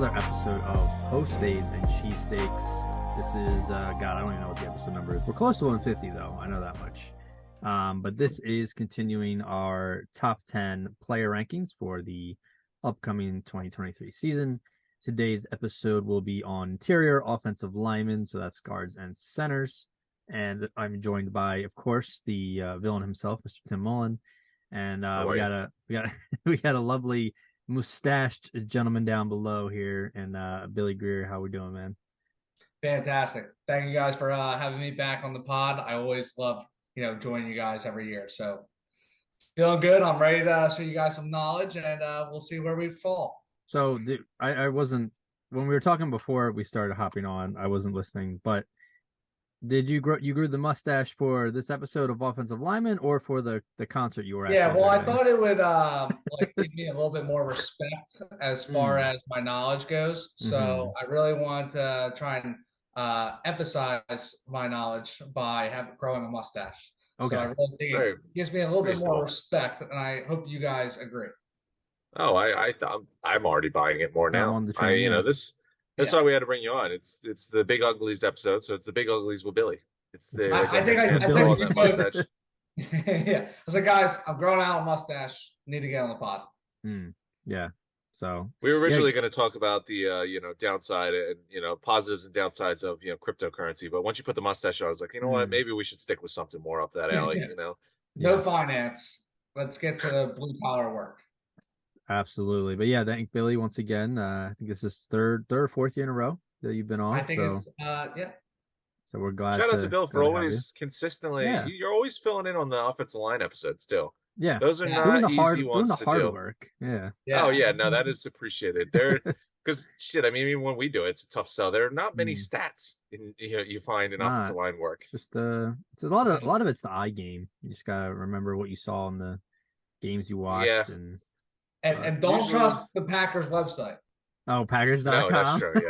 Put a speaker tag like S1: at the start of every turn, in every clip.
S1: another episode of Post-Fades Cheesesteaks. This is, God, I don't even know what the episode number is. We're close to 150, though. I know that much. But this is continuing our top 10 player rankings for the upcoming 2023 season. Today's episode will be on Interior Offensive Lineman, so that's guards and centers. And I'm joined by, of course, the villain himself, Mr. Tim Mullen. And we got a lovely mustached gentleman down below here, and Billy Greer. How we doing, man?
S2: Fantastic. Thank you guys for having me back on the pod. I always love, joining you guys every year. So feeling good. I'm ready to show you guys some knowledge, and we'll see where we fall.
S1: So I wasn't, when we were talking before we started hopping on, I wasn't listening, but did you grew the mustache for this episode of Offensive Lineman or for the concert you were at?
S2: Yeah, well, I thought it would give me a little bit more respect as far as my knowledge goes. So I really want to try and emphasize my knowledge by growing a mustache.
S1: Okay.
S2: So I really think it gives me a little bit more respect, and I hope you guys agree.
S3: Oh, I thought I'm already buying it more now. That's why we had to bring you on. It's the Big Uglies episode, so it's the Big Uglies with Billy. It's the
S2: I think mustache. Yeah, I was like, guys, I'm growing out a mustache. Need to get on the pod.
S1: Yeah. So
S3: we were originally going to talk about the downside and positives and downsides of cryptocurrency, but once you put the mustache on, I was like, you know what, maybe we should stick with something more up that alley.
S2: No finance. Let's get to the blue collar work.
S1: Absolutely. But yeah, thank Billy once again. I think this is third or fourth year in a row that you've been on.
S2: I think it's
S1: So we're glad.
S3: Shout out to Bill for always consistently. Yeah. You're always filling in on the offensive line episodes still.
S1: Yeah.
S3: Those are not easy ones
S1: to do. Doing the hard work. Yeah.
S3: Oh yeah, no, that is appreciated. They're because shit, I mean, even when we do it, it's a tough sell. There are not many stats you find in offensive line work.
S1: It's just it's a lot of it's the eye game. You just gotta remember what you saw in the games you watched
S2: and don't trust the Packers website.
S1: Oh, Packers.com.
S3: No, that's true.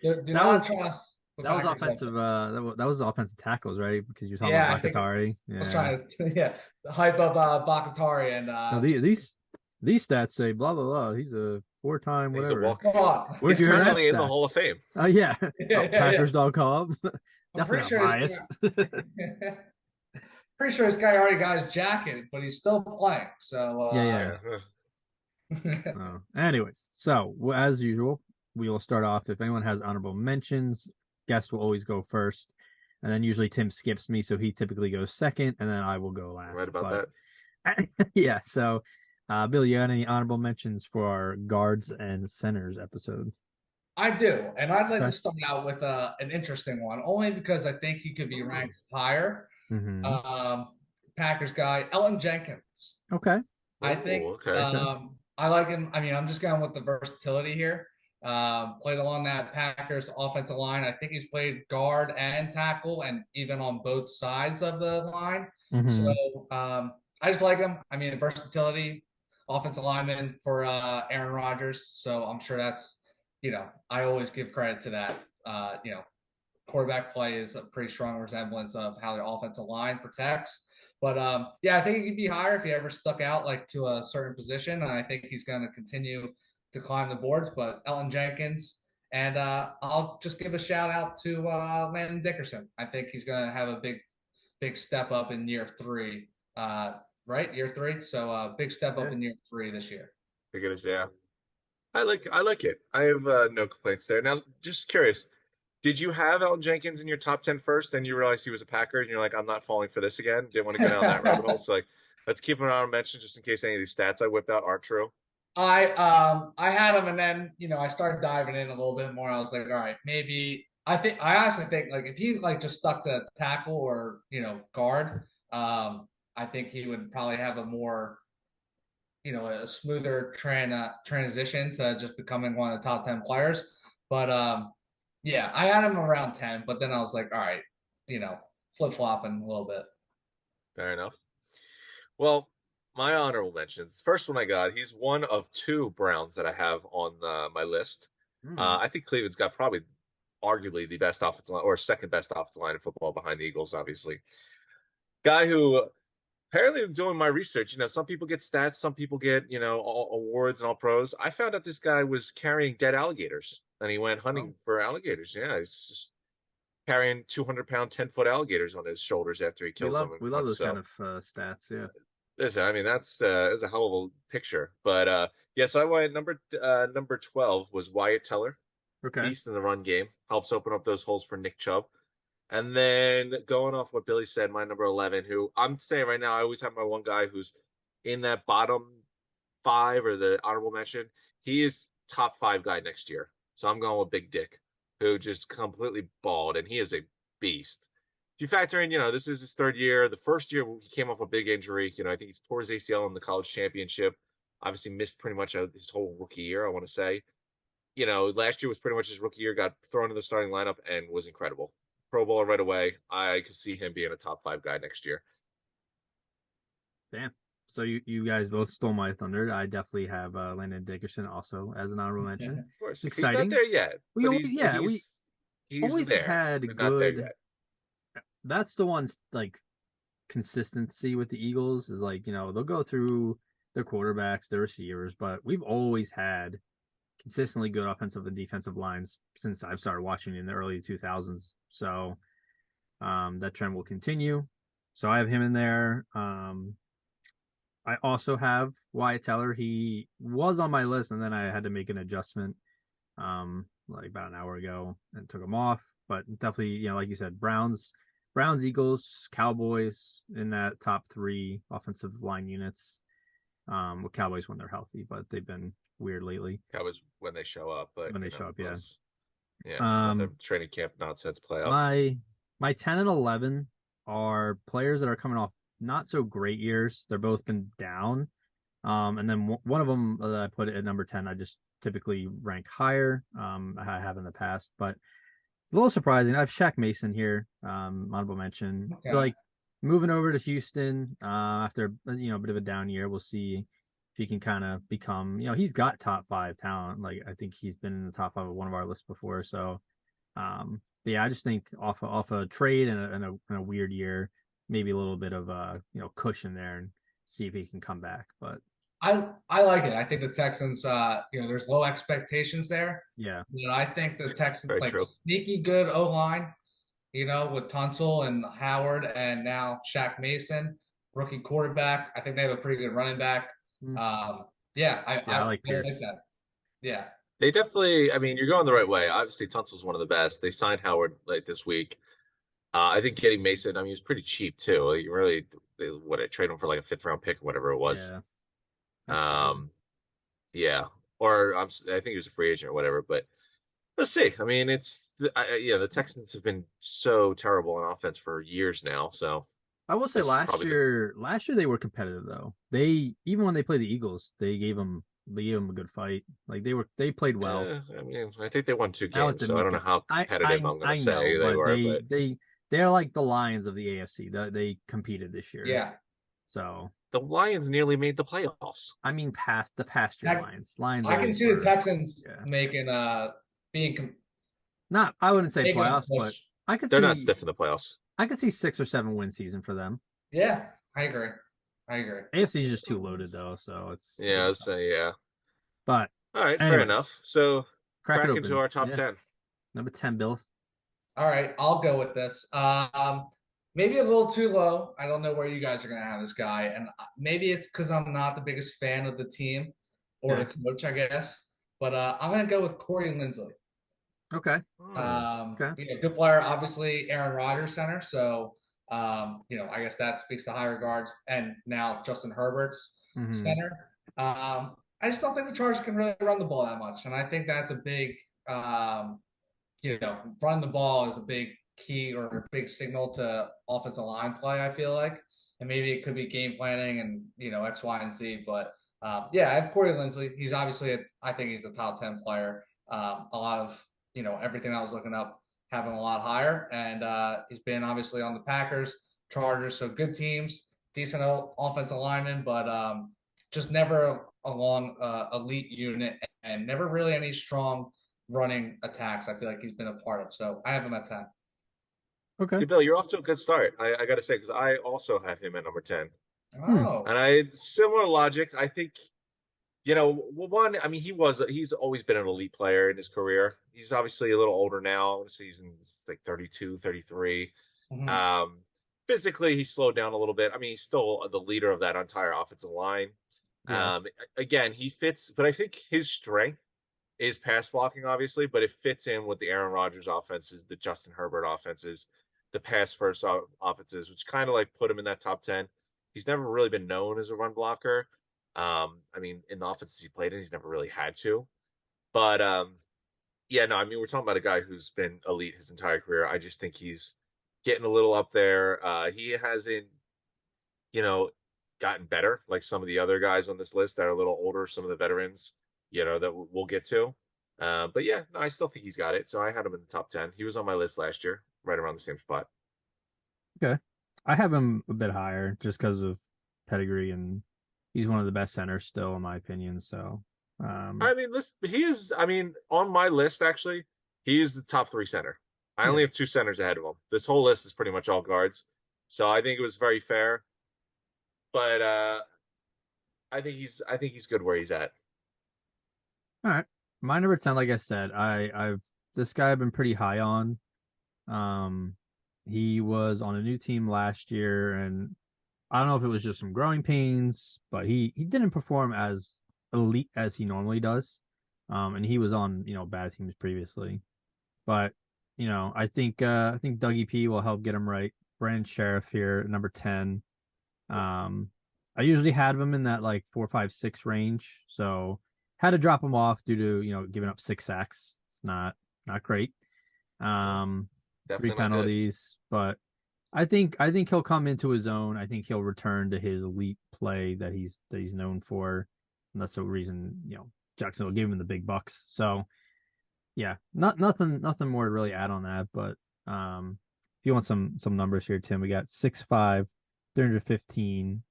S3: Yeah,
S2: do not trust.
S1: That was offensive. That was offensive tackles, right? Because you're talking about Bakatari.
S2: I was trying to hype up Bakatari and.
S1: No, these stats say blah blah blah. He's a 4-time whatever.
S3: He's currently in the Hall of Fame.
S1: Oh yeah, Packers.com. Definitely not biased.
S2: Pretty sure this guy already got his jacket, but he's still playing. So
S1: yeah. Anyways, so as usual, we will start off. If anyone has honorable mentions, guest will always go first, and then usually Tim skips me, so he typically goes second, and then I will go last.
S3: Right about
S1: that. Yeah. So, Bill, you got any honorable mentions for our guards and centers episode?
S2: I do, and I'd like to start out with an interesting one, only because I think he could be ranked higher. Packers guy, Elton Jenkins.
S1: Okay.
S2: I think I like him. I mean, I'm just going with the versatility here. Played along that Packers offensive line. I think he's played guard and tackle, and even on both sides of the line. So I just like him. I mean, the versatility, offensive lineman for Aaron Rodgers. So I'm sure that's, I always give credit to that. Quarterback play is a pretty strong resemblance of how the offensive line protects. But I think he could be higher if he ever stuck out like to a certain position, and I think he's going to continue to climb the boards. But Elton Jenkins, and I'll just give a shout out to Landon Dickerson. I think he's going to have a big step up in year 3, right? Year 3, so big step up in year 3 this year.
S3: I think it is, yeah. I like it. I have no complaints there. Now, just curious. Did you have Elton Jenkins in your top 10 first, then you realized he was a Packer, and you're like, I'm not falling for this again? Didn't want to go down that rabbit hole. So, let's keep him on mention just in case any of these stats I whip out aren't true.
S2: I had him, and then, I started diving in a little bit more. I was like, all right, maybe – I honestly think, if he, just stuck to tackle or, guard, I think he would probably have a more – a smoother transition to just becoming one of the top 10 players. But yeah, I had him around 10, but then I was like, all right, flip-flopping a little bit.
S3: Fair enough. Well, my honorable mentions. First one I got, he's one of 2 Browns that I have on my list. I think Cleveland's got probably arguably the best offensive line, or second best offensive line in football behind the Eagles, obviously. Guy who apparently doing my research, some people get stats, some people get, all awards and all pros. I found out this guy was carrying dead alligators and he went hunting for alligators. Yeah, he's just carrying 200-pound, 10-foot alligators on his shoulders after he kills them.
S1: We love those kind of stats. Yeah.
S3: Listen, I mean, that's a hell of a picture. But yeah, so I went number 12 was Wyatt Teller.
S1: Okay.
S3: Beast in the run game. Helps open up those holes for Nick Chubb. And then going off what Billy said, my number 11, who I'm saying right now, I always have my one guy who's in that bottom 5 or the honorable mention. He is top 5 guy next year. So I'm going with Big Dick, who just completely balled, and he is a beast. If you factor in, this is his 3rd year. The first year he came off a big injury. I think he's tore his ACL in the college championship. Obviously missed pretty much his whole rookie year, I want to say. Last year was pretty much his rookie year, got thrown in the starting lineup and was incredible. Pro Bowler right away. I could see him being a top 5 guy next year.
S1: Damn. So you guys both stole my thunder. I definitely have Landon Dickerson also as an honorable mention.
S3: Of course.
S1: It's exciting.
S3: He's not there yet.
S1: We always,
S3: he's
S1: always
S3: there,
S1: had
S3: good.
S1: Not there yet. That's the one's like consistency with the Eagles is like, they'll go through their quarterbacks, their receivers, but we've always had consistently good offensive and defensive lines since I've started watching in the early 2000s. So that trend will continue. So I have him in there. I also have Wyatt Teller. He was on my list, and then I had to make an adjustment like about an hour ago and took him off. But definitely, like you said, Browns, Eagles, Cowboys in that top 3 offensive line units. With Cowboys when they're healthy, but they've been weird lately.
S3: Cowboys when they show up, but
S1: when they show up, yeah.
S3: Yeah, the training camp nonsense playoff.
S1: My 10 and 11 are players that are coming off not so great years. They're both been down. And then one of them that I put at number 10, I just typically rank higher. I have in the past, but it's a little surprising. I have Shaq Mason here, honorable mention. Okay. So like moving over to Houston after a bit of a down year, we'll see if he can kind of become. He's got top 5 talent. Like I think he's been in the top 5 of one of our lists before. So, yeah, I just think off a trade and a weird year, maybe a little bit of cushion there and see if he can come back. But
S2: I like it. I think the Texans, there's low expectations there.
S1: Yeah.
S2: I think the Texans sneaky good O-line, with Tunsil and Howard and now Shaq Mason, rookie quarterback. I think they have a pretty good running back. I like that. Yeah.
S3: They definitely, you're going the right way. Obviously, Tunsil's one of the best. They signed Howard this week. I think getting Mason, he was pretty cheap too. You really, I trade him for like a 5th round pick or whatever it was.
S1: Yeah.
S3: Yeah. Or I think he was a free agent or whatever, but let's see. The Texans have been so terrible on offense for years now. So
S1: I will say last year they were competitive though. They even when they played the Eagles, they gave them a good fight. Like they played well.
S3: I think they won 2 games, so I don't know how competitive I'm going to say they were.
S1: They're like the Lions of the AFC. They competed this year.
S2: Yeah.
S1: So
S3: the Lions nearly made the playoffs.
S1: Past year Lions.
S2: I can see the Texans making
S1: not. I wouldn't say playoffs, but I could.
S3: They're not stiff in the playoffs.
S1: I could see 6 or 7 win season for them.
S2: Yeah, I agree.
S1: AFC is just too loaded though, so it's
S3: yeah.
S1: But
S3: all right, fair enough. So crack into our top 10.
S1: Number 10, Bill.
S2: All right, I'll go with this. Maybe a little too low. I don't know where you guys are going to have this guy. And maybe it's because I'm not the biggest fan of the team or the coach, I guess. But I'm going to go with Corey Linsley.
S1: Okay.
S2: Good player. Obviously, Aaron Rodgers center. So, I guess that speaks to high regards. And now Justin Herbert's center. I just don't think the Chargers can really run the ball that much. And I think that's a big running the ball is a big key or a big signal to offensive line play, I feel like. And maybe it could be game planning and, X, Y, and Z. But, I have Corey Linsley. He's obviously, I think he's a top 10 player. A lot of, everything I was looking up, have him a lot higher. And he's been obviously on the Packers, Chargers, so good teams, decent offensive lineman, but just never a long elite unit and never really any strong running attacks I feel like he's been a part of. So I have him at 10.
S1: Okay.
S3: Hey, Bill, you're off to a good start. I got to say, because I also have him at number 10.
S2: Oh.
S3: And similar logic. I think, one, I mean, he's always been an elite player in his career. He's obviously a little older now. He's like 32, 33.
S2: Mhm.
S3: Physically, he slowed down a little bit. I mean, he's still the leader of that entire offensive line.
S1: Yeah.
S3: Again, he fits, but I think his strength is pass blocking, obviously, but it fits in with the Aaron Rodgers offenses, the Justin Herbert offenses, the pass first offenses, which kind of like put him in that top 10. He's never really been known as a run blocker. I mean, in the offenses he played in, he's never really had to. But yeah, no, I mean, we're talking about a guy who's been elite his entire career. I just think he's getting a little up there. He hasn't, you know, gotten better like some of the other guys on this list that are a little older, some of the veterans, that we'll get to. But yeah, no, I still think he's got it. So I had him in the top 10. He was on my list last year, right around the same spot.
S1: Okay. I have him a bit higher just because of pedigree, and he's one of the best centers still, in my opinion. So,
S3: I mean, I mean, on my list, actually, he is the top 3 center. I only have 2 centers ahead of him. This whole list is pretty much all guards. So I think it was very fair. But I think he's good where he's at.
S1: all right. My number 10, like I said, I've this guy I've been pretty high on. He was on a new team last year, and I don't know if it was just some growing pains, but he didn't perform as elite as he normally does. And he was on, bad teams previously. But, I think Dougie P will help get him right. Brandon Sheriff here, number 10. I usually had him in that like 4, 5, 6 range. So had to drop him off due to, giving up 6 sacks. It's not great.
S3: Definitely
S1: 3 penalties, but I think he'll come into his own. I think he'll return to his elite play that he's known for. And that's the reason, Jacksonville gave him the big bucks. So yeah, nothing more to really add on that. But if you want some numbers here, Tim, we got 6'5", 315,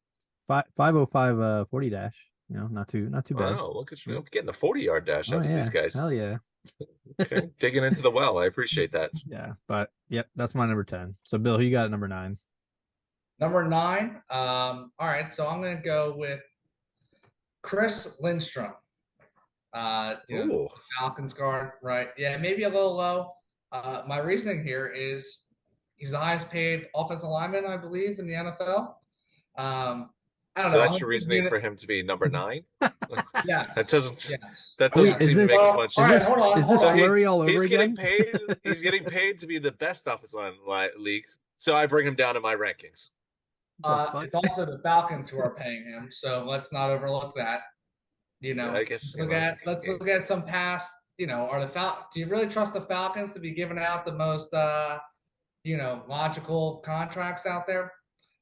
S1: 505 40 dash. Not too bad.
S3: Wow, look at you getting the 40-yard dash out of these guys.
S1: Hell yeah.
S3: Okay, digging into the well. I appreciate that.
S1: Yeah, but yep, that's my number 10. So Bill, who you got at number 9?
S2: Number 9. All right, so I'm gonna go with Chris Lindstrom. Falcons guard, right? Yeah, maybe a little low. My reasoning here is he's the highest paid offensive lineman, I believe, in the NFL. I don't know.
S3: That's your reasoning for him to be number 9?
S2: Yeah.
S3: That doesn't seem to make as much
S2: sense. Hold on.
S1: Is this Flurry all over
S3: he's
S1: again?
S3: He's getting paid to be the best offensive line league, so I bring him down in my rankings.
S2: It's also the Falcons who are paying him, so let's not overlook that.
S3: I guess
S2: let's look at some past. Do you really trust the Falcons to be giving out the most logical contracts out there?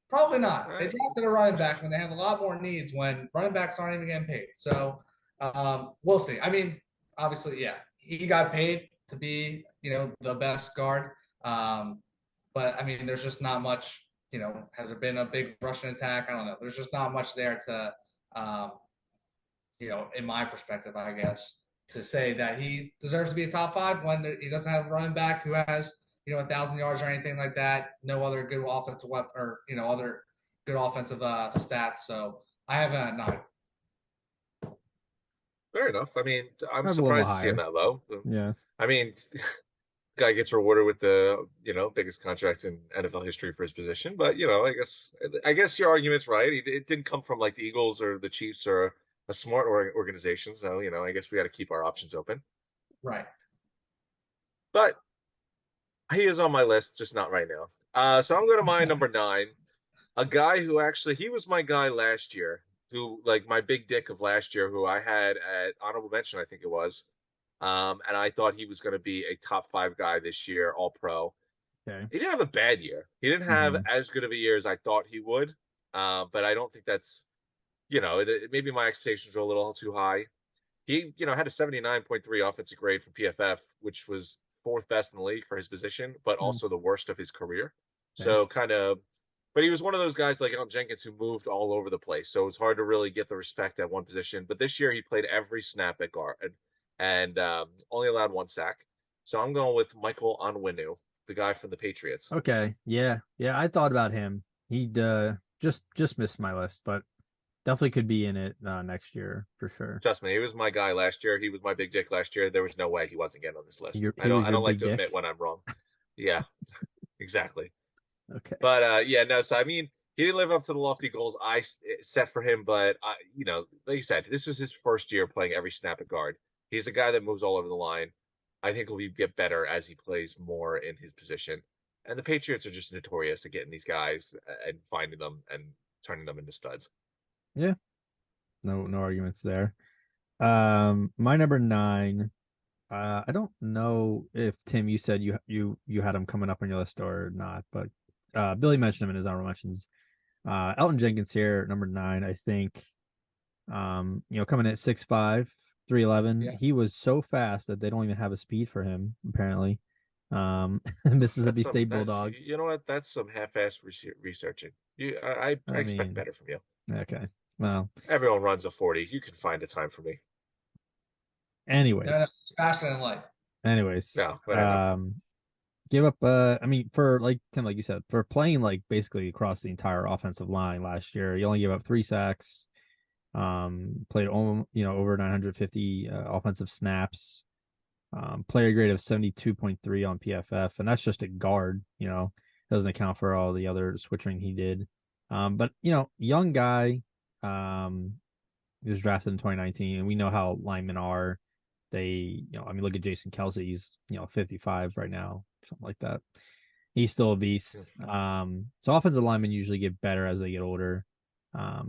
S2: Probably not. They drafted a running back when they have a lot more needs when running backs aren't even getting paid. So we'll see. I mean, obviously, yeah, he got paid to be, the best guard. But I mean, there's just not much, has there been a big Russian attack? I don't know. There's just not much there to, in my perspective, I guess, to say that he deserves to be a top 5 when he doesn't have a running back who has 1,000 yards or anything like that. No other good offensive weapon or, other good offensive stats. So I have a 9.
S3: Fair enough. I mean, I'm surprised to see him that low.
S1: Yeah.
S3: I mean, guy gets rewarded with the, biggest contract in NFL history for his position. But, I guess your argument's right. It didn't come from like the Eagles or the Chiefs or a smart organization. So, I guess we got to keep our options open.
S2: Right.
S3: But he is on my list, just not right now. So I'm going to my number 9, a guy who actually, he was my guy last year, who like my big dick of last year, who I had at honorable mention, I think it was. And I thought he was going to be a top 5 guy this year, all pro.
S1: Okay.
S3: He didn't have a bad year. He didn't have as good of a year as I thought he would. But I don't think that's, maybe my expectations were a little too high. He, had a 79.3 offensive grade from PFF, which was 4th best in the league for his position, but also the worst of his career. So but he was one of those guys like Al Jenkins who moved all over the place. So it was hard to really get the respect at one position. But this year he played every snap at guard and only allowed 1 sack. So I'm going with Michael Onwenu, the guy from the Patriots.
S1: Okay. Yeah. I thought about him. He just missed my list, but definitely could be in it next year for sure.
S3: Trust me, he was my guy last year. He was my big dick last year. There was no way he wasn't getting on this list.
S1: He was
S3: I
S1: your
S3: don't like
S1: big
S3: to
S1: dick.
S3: admit when I'm wrong. Yeah, exactly.
S1: Okay.
S3: But yeah, no. So I mean, he didn't live up to the lofty goals I set for him. But like you said, this was his first year playing every snap at guard. He's a guy that moves all over the line. I think he'll get better as he plays more in his position. And the Patriots are just notorious at getting these guys and finding them and turning them into studs.
S1: Yeah. No arguments there. My number 9. I don't know if Tim, you said you had him coming up on your list or not, but Billy mentioned him in his honorable mentions. Elton Jenkins here, number 9. I think, coming at 6'5", 311.
S2: Yeah.
S1: He was so fast that they don't even have a speed for him apparently. Mississippi State Bulldog.
S3: You know what? That's some half-ass researching. I expect better from you.
S1: Okay. Well,
S3: everyone runs a 40. You can find a time for me.
S1: Anyways,
S2: it's faster than light.
S1: Anyways,
S3: no,
S1: give up. I mean, for like Tim, like you said, for playing like basically across the entire offensive line last year, he only gave up 3 sacks. Played over 950 offensive snaps. Player grade of 72.3 on PFF, and that's just a guard. Doesn't account for all the other switching he did. But young guy. He was drafted in 2019, and we know how linemen are. They, look at Jason Kelce. He's 55 right now, something like that. He's still a beast. So offensive linemen usually get better as they get older.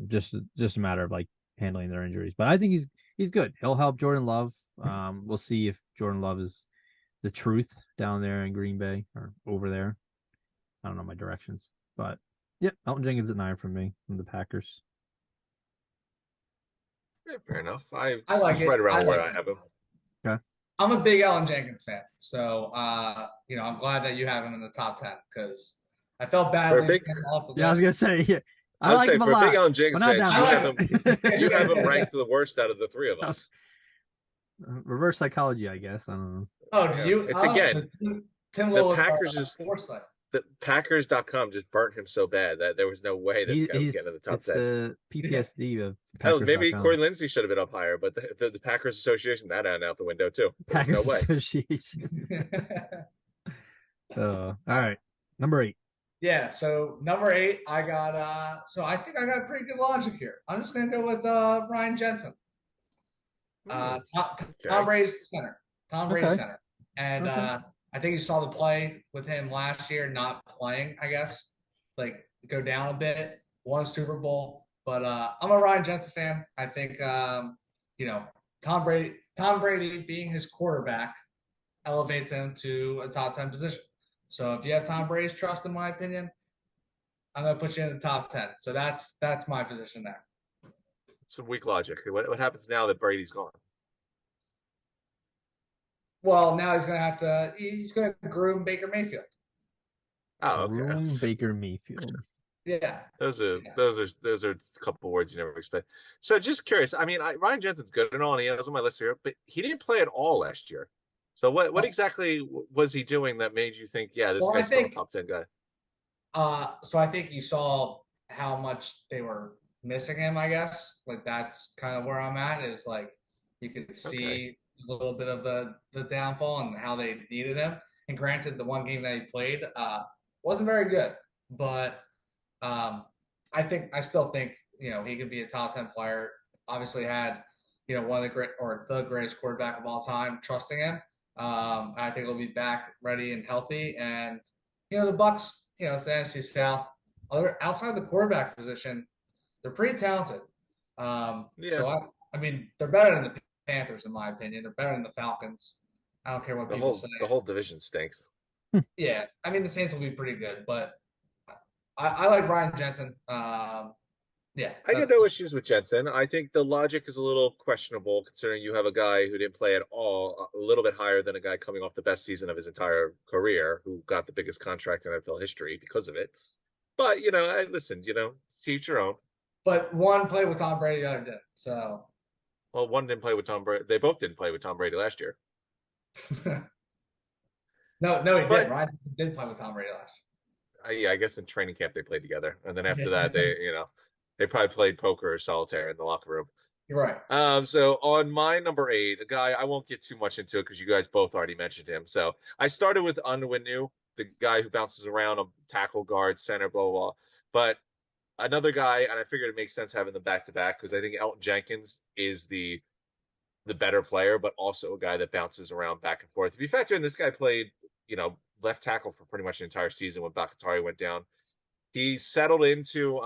S1: Just a matter of like handling their injuries. But I think he's good. He'll help Jordan Love. We'll see if Jordan Love is the truth down there in Green Bay or over there. I don't know my directions, but yeah, Elton Jenkins at 9 from me from the Packers.
S3: Yeah, fair enough. I
S2: like it.
S3: Right around where I have him.
S1: Okay.
S2: I'm a big Elton Jenkins fan, so I'm glad that you have him in the top 10 because I felt bad.
S1: I was gonna say, yeah. I like him a
S3: lot. For a big Elton Jenkins fan, you have him ranked the worst out of the 3 of us.
S1: Reverse psychology, I guess. I don't know.
S2: Oh, do you?
S3: It's again.
S2: Tim
S3: the Packers the Packers.com just burnt him so bad that there was no way this guy was getting in the top 10.
S1: It's the PTSD of
S3: Hell, maybe Corey Lindsey should have been up higher, but the Packers Association, that out the window too.
S1: Packers
S3: no way.
S1: Association. All right. Number 8.
S2: Yeah, so number 8, I got so I think I got pretty good logic here. I'm just gonna go with Ryan Jensen. Tom Brady's center. Tom Brady's center. And I think you saw the play with him last year, not playing, I guess. Like, go down a bit, won a Super Bowl. But I'm a Ryan Jensen fan. I think, Tom Brady being his quarterback elevates him to a top 10 position. So if you have Tom Brady's trust, in my opinion, I'm going to put you in the top 10. So that's my position there.
S3: Some weak logic. What happens now that Brady's gone?
S2: Well, now he's going to groom Baker Mayfield.
S3: Oh, okay.
S1: Groom Baker Mayfield.
S2: Yeah.
S3: Those are a couple of words you never expect. So just curious. I mean, Ryan Jensen's good and all, and he has on my list here, but he didn't play at all last year. So what exactly was he doing that made you think, yeah, this guy's still a top 10 guy?
S2: So I think you saw how much they were missing him, I guess. Like, that's kind of where I'm at, is like you could see a little bit of the downfall and how they needed him. And granted, the one game that he played wasn't very good, but I still think he could be a top 10 player. Obviously had one of the greatest quarterback of all time trusting him. I think he'll be back ready and healthy. And the Bucks, it's the NFC South. Outside the quarterback position, they're pretty talented. So I mean, they're better than the Panthers, in my opinion. They're better than the Falcons. I don't care what people say.
S3: The whole division stinks.
S2: Yeah, I mean, the Saints will be pretty good, but I like Ryan Jensen. Yeah,
S3: I got no issues with Jensen. I think the logic is a little questionable, considering you have a guy who didn't play at all, a little bit higher than a guy coming off the best season of his entire career, who got the biggest contract in NFL history because of it. But listen, to each your own.
S2: But one played with Tom Brady, the other didn't. So,
S3: well, one didn't play with Tom Brady. They both didn't play with Tom Brady last year.
S2: No, he did. Ryan did play with Tom Brady last year.
S3: I guess in training camp they played together, and then after that they probably played poker or solitaire in the locker room.
S2: You're right.
S3: So on my number 8, a guy I won't get too much into it because you guys both already mentioned him. So I started with Unwinu, the guy who bounces around on tackle, guard, center, blah blah blah. But another guy, and I figured it makes sense having them back to back because I think Elton Jenkins is the better player, but also a guy that bounces around back and forth. If you factor in this guy played, left tackle for pretty much the entire season when Bakatari went down. He settled into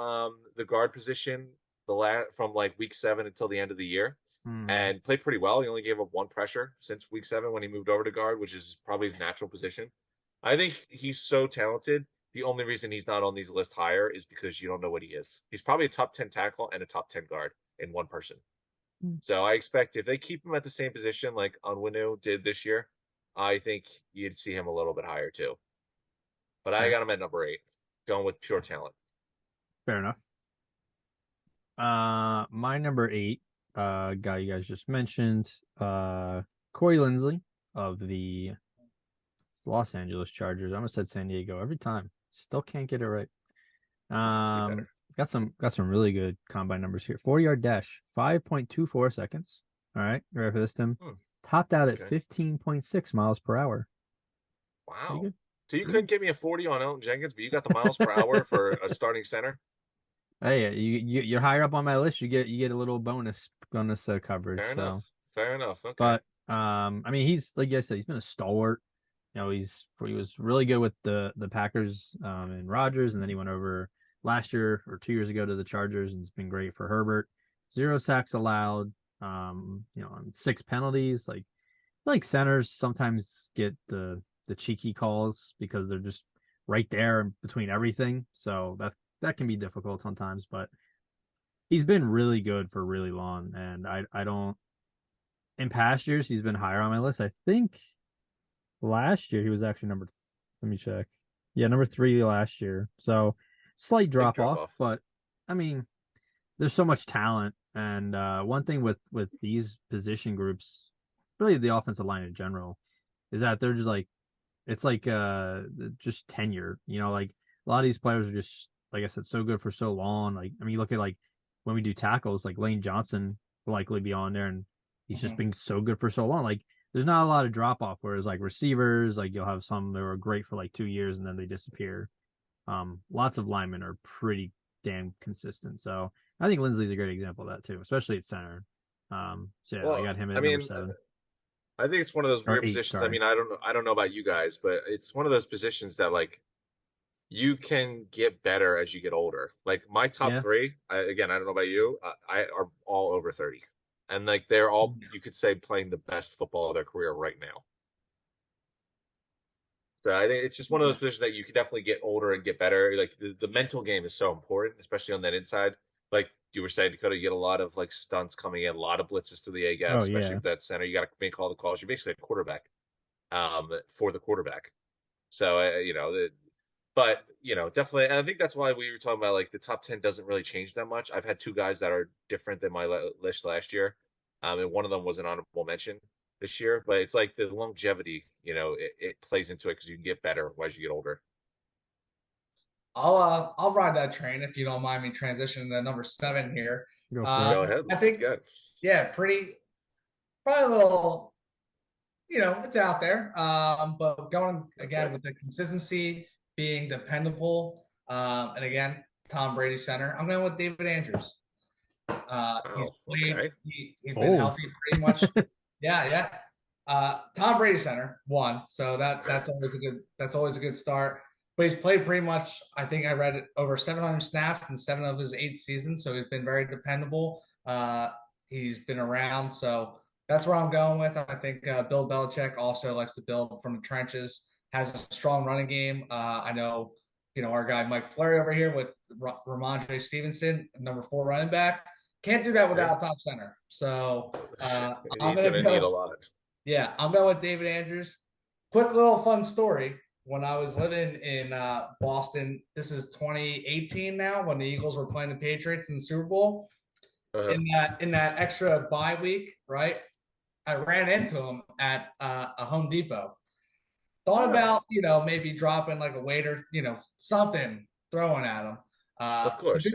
S3: the guard position from like week 7 until the end of the year and played pretty well. He only gave up 1 pressure since week 7 when he moved over to guard, which is probably his natural position. I think he's so talented. The only reason he's not on these lists higher is because you don't know what he is. He's probably a top 10 tackle and a top 10 guard in one person. So I expect if they keep him at the same position like Onwenu did this year, I think you'd see him a little bit higher too. But I got him at number 8, going with pure talent.
S1: Fair enough. My number 8, guy you guys just mentioned, Corey Linsley of the Los Angeles Chargers. I almost said San Diego every time. Still can't get it right. Got some really good combine numbers here. 40-yard dash, 5.24 seconds. All right, you ready for this, Tim? Topped out at 15.6 miles per hour.
S3: Wow. So you couldn't give me a 40 on Elton Jenkins, but you got the miles per hour for a starting center?
S1: Hey, you're higher up on my list. You get a little bonus coverage.
S3: Fair enough. Okay.
S1: But I mean, he's like I said, he's been a stalwart. He was really good with the Packers and Rodgers, and then he went over last year or 2 years ago to the Chargers, and it's been great for Herbert. 0 sacks allowed. On 6 penalties. Like centers sometimes get the cheeky calls because they're just right there in between everything. So that can be difficult sometimes, but he's been really good for really long. And I don't, in past years, he's been higher on my list. I think last year he was actually let me check. Yeah, number 3 last year. So slight drop off, but I mean, there's so much talent. And one thing with these position groups, really the offensive line in general, is that they're just just tenure. Like a lot of these players are just, like I said, so good for so long. Like, I mean, you look at like when we do tackles, like Lane Johnson will likely be on there, and he's just been so good for so long. Like, there's not a lot of drop off. Whereas like receivers, like you'll have some that were great for like 2 years and then they disappear. Lots of linemen are pretty damn consistent. So I think Linsley's a great example of that too, especially at center. I got him at number 7.
S3: I think it's one of those weird positions. Sorry. I mean, I don't know about you guys, but it's one of those positions that like you can get better as you get older. Like my top 3, I don't know about you, I are all over 30, and like they're all, you could say, playing the best football of their career right now. So I think it's just one of those positions that you can definitely get older and get better. Like the mental game is so important, especially on that inside. Like you were saying, Dakota, you get a lot of like stunts coming in, a lot of blitzes to the A gap, especially with that center. You got to make all the calls. You're basically a quarterback for the quarterback. So, but definitely, and I think that's why we were talking about like the top 10 doesn't really change that much. I've had 2 guys that are different than my list last year. And one of them was an honorable mention this year, but it's like the longevity, it plays into it because you can get better as you get older.
S2: I'll ride that train if you don't mind me transitioning to number 7 here.
S3: Go ahead.
S2: I think, probably a little, it's out there. But going again with the consistency, being dependable, and again, Tom Brady center, I'm going with David Andrews. He's played, he's been healthy pretty much. Tom Brady center, 1. So that's always a good start. But he's played pretty much, I think I read it, over 700 snaps in 7 of his 8 seasons. So he's been very dependable. He's been around. So that's where I'm going with. I think Bill Belichick also likes to build from the trenches, has a strong running game. I know, our guy Mike Fleury over here with Ramondre Stevenson, number 4 running back. Can't do that without top center. So
S3: I'm going to need a lot.
S2: Yeah, I'm going with David Andrews. Quick little fun story. When I was living in Boston, this is 2018 now, when the Eagles were playing the Patriots in the Super Bowl. In that extra bye week, right? I ran into him at a Home Depot. Thought about, maybe dropping like a weight or, something throwing at him.
S3: Of course.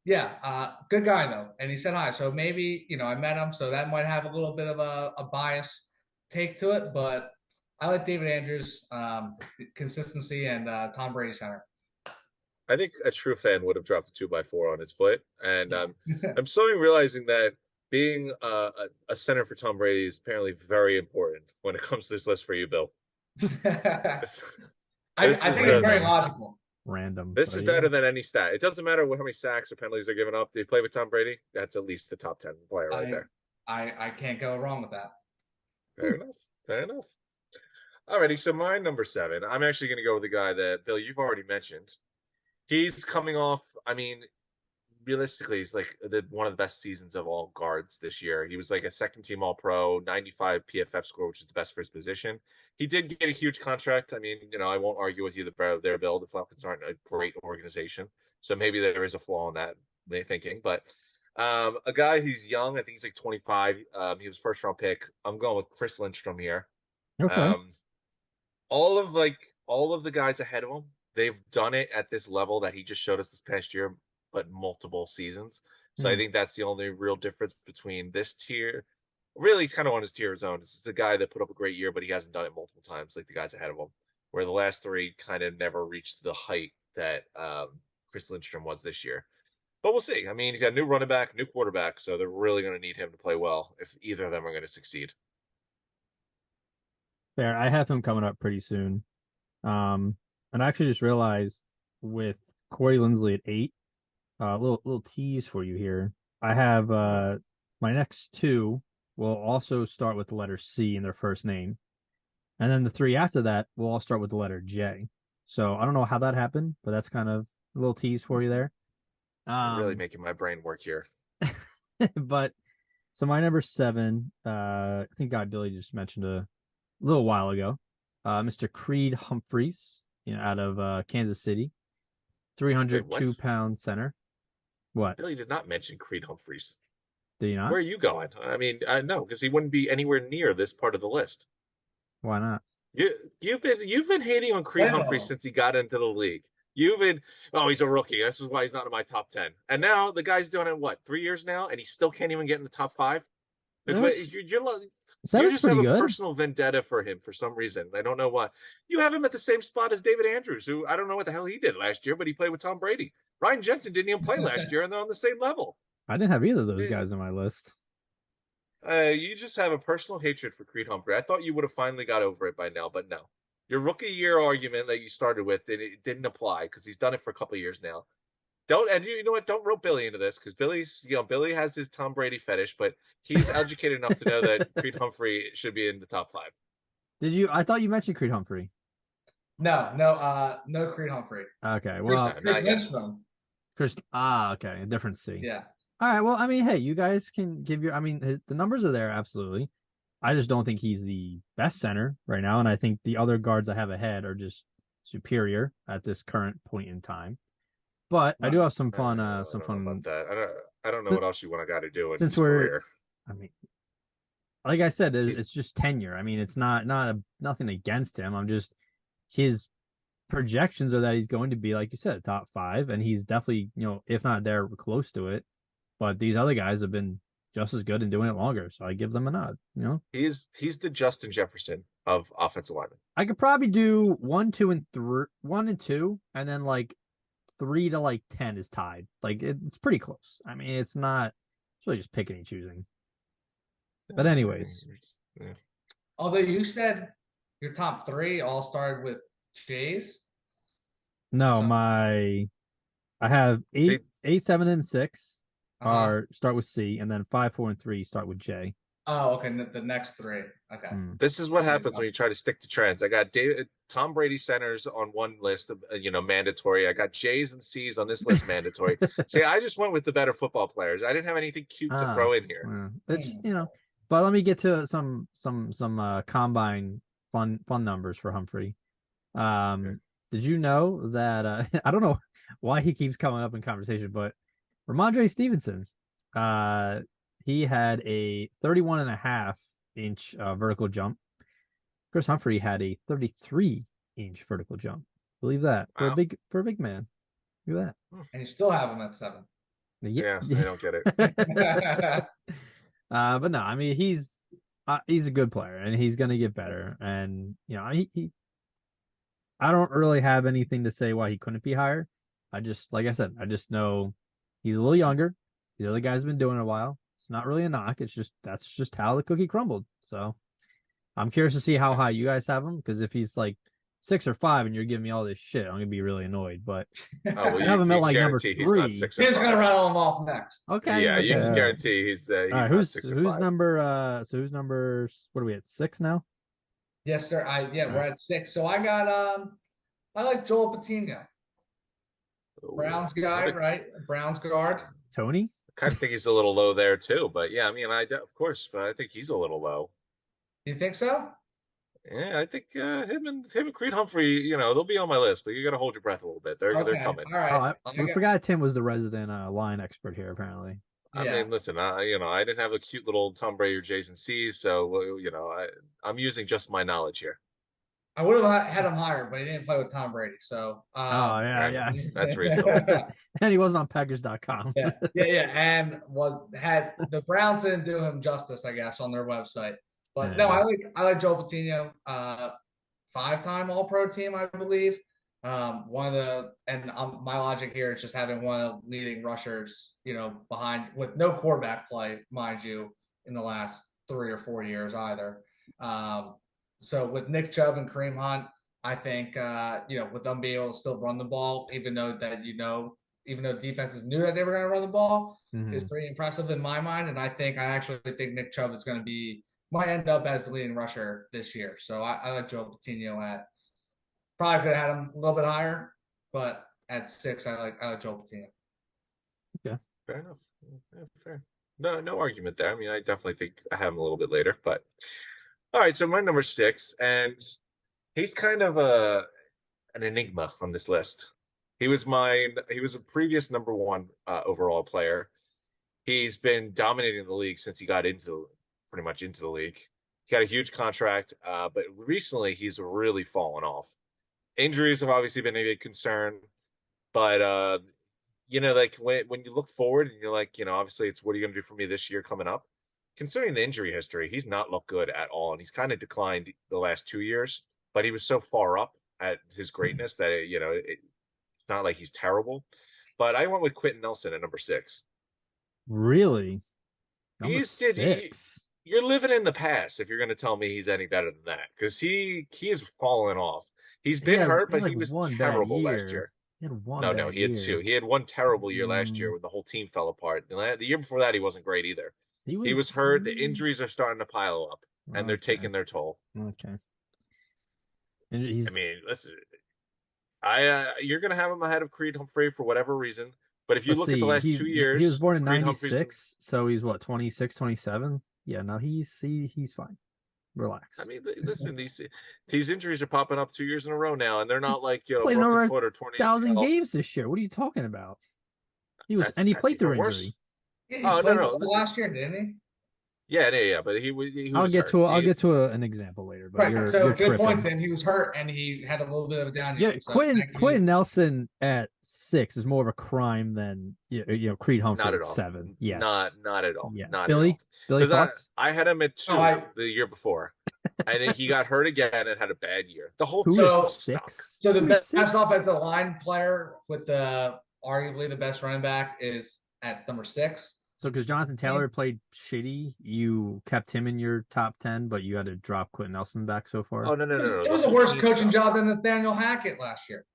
S2: Good guy though. And he said hi. So maybe, I met him. So that might have a little bit of a bias take to it. But I like David Andrews, consistency, and Tom Brady center.
S3: I think a true fan would have dropped a 2x4 on his foot. And I'm slowly realizing that being a center for Tom Brady is apparently very important when it comes to this list for you, Bill.
S2: I think it's very logical.
S1: Random.
S3: This is better than any stat. It doesn't matter how many sacks or penalties they're giving up. They play with Tom Brady. That's at least the top 10 player right there.
S2: I can't go wrong with that.
S3: Fair enough. Fair enough. Alrighty, so my number 7. I'm actually going to go with the guy that, Bill, you've already mentioned. He's coming off, realistically, he's like one of the best seasons of all guards this year. He was like a second-team All-Pro, 95 PFF score, which is the best for his position. He did get a huge contract. I won't argue with you their Bill. The Falcons aren't a great organization, so maybe there is a flaw in that thinking. But a guy who's young, I think he's like 25. He was first-round pick. I'm going with Chris Lindstrom here.
S1: Okay.
S3: All of the guys ahead of him, they've done it at this level that he just showed us this past year, but multiple seasons. So I think that's the only real difference between this tier. Really, he's kind of on his tier of his own. This is a guy that put up a great year, but he hasn't done it multiple times like the guys ahead of him, where the last 3 kind of never reached the height that Chris Lindstrom was this year. But we'll see. He's got a new running back, new quarterback, so they're really going to need him to play well if either of them are going to succeed.
S1: Fair. I have him coming up pretty soon. And I actually just realized with Corey Linsley at 8, little tease for you here. I have my next 2 will also start with the letter C in their first name. And then the 3 after that will all start with the letter J. So I don't know how that happened, but that's kind of a little tease for you there.
S3: Really making my brain work here.
S1: But so my number 7, I think Billy just mentioned a little while ago, Mr. Creed Humphreys, out of Kansas City, 302-pound center. What?
S3: Billy did not mention Creed Humphreys.
S1: Did he not?
S3: Where are you going? No, because he wouldn't be anywhere near this part of the list.
S1: Why not?
S3: You've been hating on Creed Humphreys since he got into the league. He's a rookie. This is why he's not in my top 10. And now the guy's doing it, 3 years now, and he still can't even get in the top 5? You just have a personal vendetta for him for some reason. I don't know why. You have him at the same spot as David Andrews, who I don't know what the hell he did last year, but he played with Tom Brady. Ryan Jensen didn't even play last year, and they're on the same level.
S1: I didn't have either of those guys on my list.
S3: You just have a personal hatred for Creed Humphrey. I thought you would have finally got over it by now, but no. Your rookie year argument that you started with, it didn't apply because he's done it for a couple of years now. You know what? Don't rope Billy into this because Billy has his Tom Brady fetish, but he's educated enough to know that Creed Humphrey should be in the top 5.
S1: Did you? I thought you mentioned Creed Humphrey.
S2: No Creed Humphrey.
S1: Okay, well,
S2: Chris Lindstrom.
S1: Okay, a different C.
S2: Yeah.
S1: All right, well, hey, you guys can give the numbers are there, absolutely. I just don't think he's the best center right now, and I think the other guards I have ahead are just superior at this current point in time. But I do have some fun.
S3: About that. I don't know what else you want to got to do in his
S1: career. Like I said, it's just tenure. It's not nothing against him. I'm just his projections are that he's going to be, like you said, top 5, and he's definitely if not there, close to it. But these other guys have been just as good and doing it longer, so I give them a nod.
S3: He's the Justin Jefferson of offensive linemen.
S1: I could probably do 1, 2, and 3, 1 and 2, and then 3 to 10 is tied. It's pretty close. It's really just picking and choosing. But anyways,
S2: although you said your top 3 all started with J's.
S1: No, I have 8, 7, and 6 start with C, and then 5, 4, and 3 start with J.
S2: Oh, okay. The next 3. Okay.
S3: This is what happens when you try to stick to trends. I got Tom Brady centers on one list, mandatory. I got J's and C's on this list, mandatory. See, I just went with the better football players. I didn't have anything cute to throw in here.
S1: It's but let me get to some combine fun numbers for Humphrey. Did you know that I don't know why he keeps coming up in conversation, but Ramondre Stevenson, he had a 31.5-inch vertical jump. Chris Humphrey had a 33-inch vertical jump. Believe that for
S3: Wow.
S1: a big man. Look at
S2: And you still have him at 7.
S3: Yeah, I don't get it.
S1: But no, I mean he's a good player and he's gonna get better. And I don't really have anything to say why he couldn't be higher. Like I said, I just know he's a little younger. The other guys have been doing it a while. It's not really a knock. That's just how the cookie crumbled. So I'm curious to see how high you guys have him, because if he's like 6 or 5 and you're giving me all this shit, I'm gonna be really annoyed. But
S3: well,
S1: I have him at like number 3.
S3: He's not 6 or
S2: He's
S3: 5.
S2: gonna rattle him off next.
S1: Okay.
S3: Yeah,
S1: okay,
S3: you can
S1: right.
S3: guarantee he's
S1: all right,
S3: not
S1: who's
S3: 6 or 5.
S1: number? So who's number? What are we at, 6 now?
S2: Yes, sir. We're at 6. So I got I like Joel Patino. Browns guy, right? Browns guard.
S1: Tony?
S3: I kind of think he's a little low there too, but yeah, I mean, of course, but I think he's a little low.
S2: You think so?
S3: Yeah, I think him and Creed Humphrey, they'll be on my list, but you got to hold your breath a little bit. They're coming.
S2: All right.
S1: We forgot Tim was the resident line expert here, apparently.
S3: I mean, listen, I didn't have a cute little Tom Brady or Jason C, so I'm using just my knowledge here.
S2: I would have had him higher, but he didn't play with Tom Brady. So,
S1: yeah,
S3: that's reasonable.
S1: And he wasn't on Packers.com.
S2: yeah, and had the Browns didn't do him justice, I guess, on their website. But no, I like Joe Patino, 5-time All-Pro team, I believe. My logic here is just having one of the leading rushers, behind with no quarterback play, mind you, in the last 3 or 4 years either. So with Nick Chubb and Kareem Hunt, I think with them being able to still run the ball, even though defenses knew that they were going to run the ball, is pretty impressive in my mind. And I actually think Nick Chubb is going to might end up as the leading rusher this year. So I like Joe Patino at, probably could have had him a little bit higher, but at 6, I like Joe Patino.
S1: Yeah,
S3: fair enough. Yeah, fair. No argument there. I mean, I definitely think I have him a little bit later, but all right. So my number 6, and he's kind of an enigma on this list. He was a previous number 1 overall player. He's been dominating the league since he got pretty much into the league. He got a huge contract, but recently he's really fallen off. Injuries have obviously been a big concern, but like when you look forward and you're like, obviously it's what are you going to do for me this year coming up? Considering the injury history, he's not looked good at all, and he's kind of declined the last 2 years. But he was so far up at his greatness that it's not like he's terrible. But I went with Quentin Nelson at number 6.
S1: Really?
S3: Number 6. You're living in the past if you're going to tell me he's any better than that, because he has fallen off. He's been hurt, but he was terrible last year.
S1: He had one.
S3: No, he had 2. He had one terrible year last year when the whole team fell apart. The year before that, he wasn't great either. He was hurt. The injuries are starting to pile up, and they're taking their toll.
S1: Okay.
S3: I mean, listen, you're going to have him ahead of Creed Humphrey for whatever reason. But if you look at the last 2 years,
S1: he was born in 96, so he's what, 26, 27? Yeah, no, he's fine. Relax.
S3: I mean, listen, these injuries are popping up 2 years in a row now, and they're not like
S1: played over 1,000 games this year. What are you talking about? He played through injury.
S2: Yeah, he played last year, didn't he?
S3: Yeah, but he was.
S1: I'll get to an example later. But
S2: right. So good point. Then he was hurt and he had a little bit of a down year.
S1: Yeah, Quentin Nelson at 6 is more of a crime than Creed Humphrey
S3: at
S1: at 7. Yes,
S3: not at all.
S1: Yeah.
S3: Not
S1: Billy thoughts?
S3: I had him at 2 the year before, and then he got hurt again and had a bad year. The whole team
S1: 6.
S2: So the best offensive line player with arguably the best running back is at number 6.
S1: So because Jonathan Taylor played shitty, you kept him in your top 10, but you had to drop Quentin Nelson back so far?
S3: Oh, no.
S2: It was a worse coaching job than Nathaniel Hackett last year.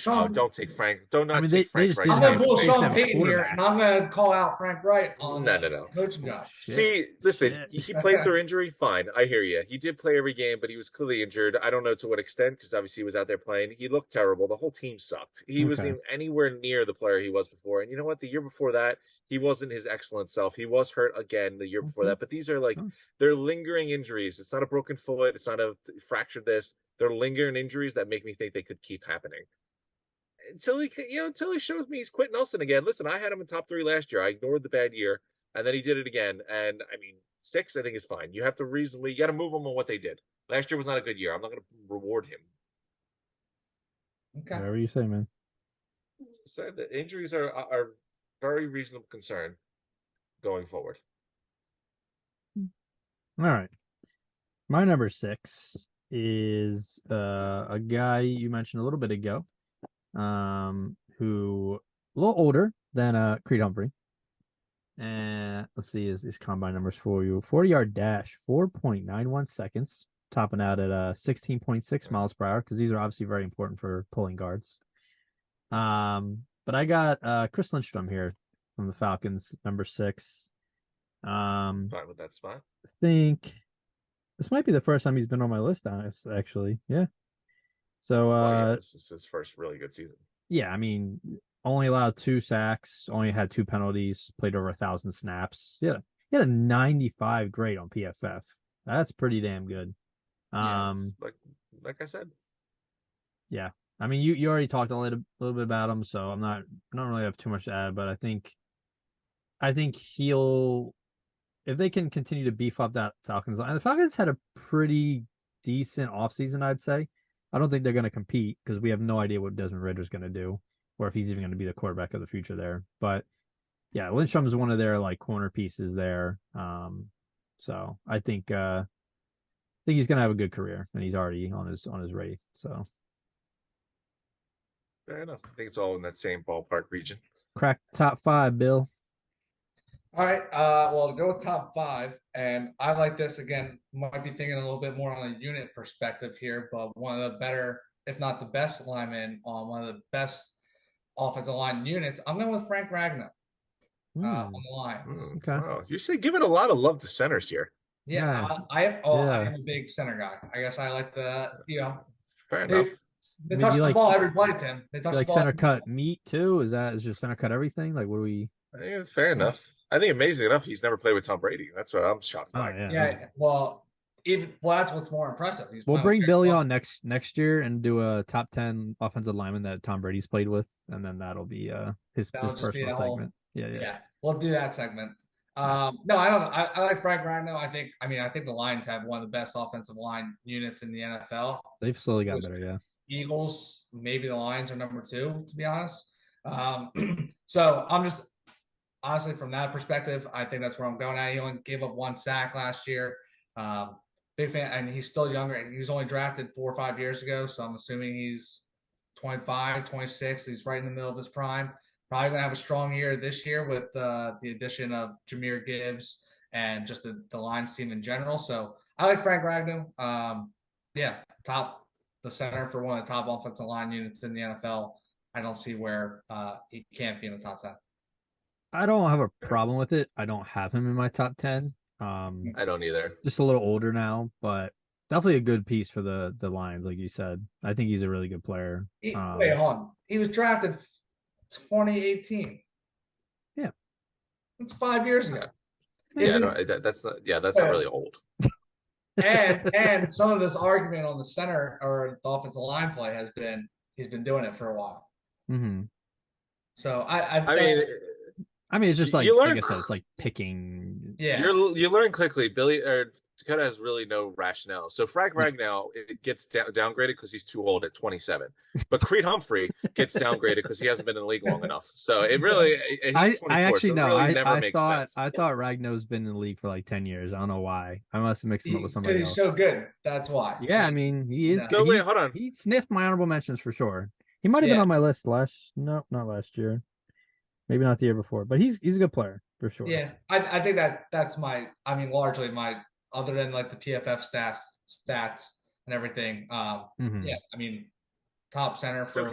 S3: Don't take Frank. Take Frank Wright.
S2: I'm going to pull Sean Payton here, and I'm going to call out Frank Wright on the coaching job.
S3: See, listen, he played through injury. Fine, I hear you. He did play every game, but he was clearly injured. I don't know to what extent, because obviously he was out there playing. He looked terrible. The whole team sucked. He wasn't even anywhere near the player he was before. And you know what? The year before that, he wasn't his excellent self. He was hurt again the year before that. But these are they're lingering injuries. It's not a broken foot. It's not a fractured this. They're lingering injuries that make me think they could keep happening. Until he shows me he's Quentin Nelson again. Listen, I had him in top 3 last year. I ignored the bad year, and then he did it again. And I mean, 6 I think is fine. You have to you got to move them on what they did. Last year was not a good year. I'm not going to reward him.
S2: Okay.
S1: Whatever you say, man.
S3: So the injuries are very reasonable concern going forward.
S1: All right. My number 6 is a guy you mentioned a little bit ago, who a little older than Creed Humphrey. And let's see his combine numbers for you. 40-yard dash, 4.91 seconds, topping out at 16.6 miles per hour, because these are obviously very important for pulling guards. But I got Chris Lindstrom here from the Falcons, number 6.
S3: Fine with that spot.
S1: I think this might be the first time he's been on my list, actually. Yeah. So
S3: yeah, this is his first really good season.
S1: Yeah, I mean, only allowed 2 sacks, only had 2 penalties, played over 1,000 snaps. Yeah, he had a 95 grade on PFF. That's pretty damn good.
S3: Like I said.
S1: Yeah, I mean, you already talked a little bit about him, so I don't really have too much to add. But I think he'll, if they can continue to beef up that Falcons line. And the Falcons had a pretty decent offseason, I'd say. I don't think they're going to compete because we have no idea what Desmond Ridder's going to do, or if he's even going to be the quarterback of the future there. But yeah, Lindstrom is one of their like corner pieces there. So I think he's going to have a good career, and he's already on his rate. So
S3: fair enough. I think it's all in that same ballpark region.
S1: Crack top 5, Bill.
S2: All right. Well, to go with top 5, and I like this again. Might be thinking a little bit more on a unit perspective here, but one of the better, if not the best, lineman on one of the best offensive line units. I'm going with Frank Ragnow on the Lions.
S1: Okay.
S3: Wow. You say giving a lot of love to centers here.
S2: Yeah, I am a big center guy. I guess I like the
S3: fair enough.
S2: They touch the ball every play, Tim. They touch the ball.
S1: Center cut meat too. Is just center cut everything? Like, what do we?
S3: I think it's fair enough. I think amazing enough, he's never played with Tom Brady. That's what I'm shocked by.
S2: Yeah. Well, that's what's more impressive.
S1: We'll bring Billy on next year and do a top 10 offensive lineman that Tom Brady's played with, and then that'll be his personal segment. Yeah.
S2: We'll do that segment. No, I don't know. I like Frank Ragnow. I think the Lions have one of the best offensive line units in the NFL.
S1: They've slowly got better, yeah.
S2: Eagles, maybe the Lions are number 2, to be honest. So I'm just honestly, from that perspective, I think that's where I'm going at. He only gave up 1 sack last year. Big fan, and he's still younger. He was only drafted 4 or 5 years ago, so I'm assuming he's 25, 26. He's right in the middle of his prime. Probably going to have a strong year this year with the addition of Jahmyr Gibbs and just the Lions team in general. So I like Frank Ragnow. The center for one of the top offensive line units in the NFL. I don't see where he can't be in the top 10.
S1: I don't have a problem with it. I don't have him in my top 10.
S3: I don't either.
S1: Just a little older now, but definitely a good piece for the Lions, like you said. I think he's a really good player.
S2: Wait, hold on. He was drafted 2018.
S1: Yeah.
S2: That's 5 years ago.
S3: That's not really old.
S2: and some of this argument on the center or the offensive line play has been he's been doing it for a while.
S1: Mm-hmm.
S2: So
S1: I mean, it's just like I said, it's like picking.
S2: Yeah,
S3: you learn quickly. Dakota has really no rationale. So Frank Ragnow gets downgraded because he's too old at 27, but Creed Humphrey gets downgraded because he hasn't been in the league long enough. So it really,
S1: I actually know.
S3: Really I
S1: thought Ragnow's been in the league for like 10 years. I don't know why. I must have mixed him up with somebody else.
S2: He's so good. That's why.
S1: Yeah, I mean, he is.
S3: No, wait, hold on.
S1: He sniffed my honorable mentions for sure. He might have been on my list not last year. Maybe not the year before, but he's a good player for sure.
S2: Yeah, I think that's largely my, other than like the PFF stats and everything. Yeah, I mean, top center for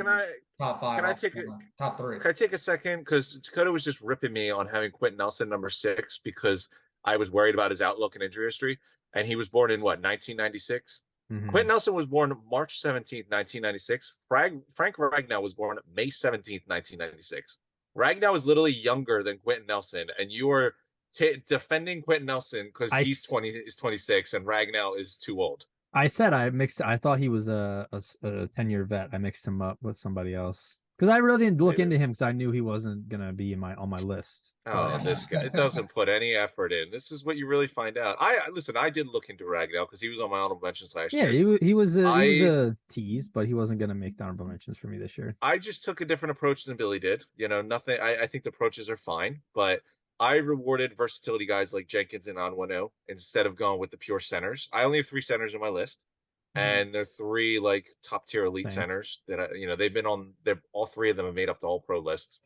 S2: top 5.
S3: Can I take
S2: top 3?
S3: Can I take a second? Because Dakota was just ripping me on having Quentin Nelson number 6 because I was worried about his outlook and injury history, and he was born in 1996. Mm-hmm. Quentin Nelson was born March 17th, 1996. Frank Ragnow was born May 17th, 1996. Ragnow is literally younger than Quentin Nelson, and you are defending Quentin Nelson because he's 26 and Ragnow is too old.
S1: I said I thought he was a 10-year vet. I mixed him up with somebody else. Because I really didn't look into him because I knew he wasn't gonna be on my list.
S3: Oh, this guy, it doesn't put any effort in. This is what you really find out. Listen, I did look into Ragnow because he was on my honorable mentions last
S1: Yeah,
S3: year.
S1: he was a tease, but he wasn't gonna make the honorable mentions for me this year.
S3: I just took a different approach than Billy did. Nothing. I think the approaches are fine, but I rewarded versatility guys like Jenkins and Onwenu instead of going with the pure centers. I only have 3 centers on my list, and they're 3 like top tier elite centers that they've been on. They're all 3 of them have made up the all pro list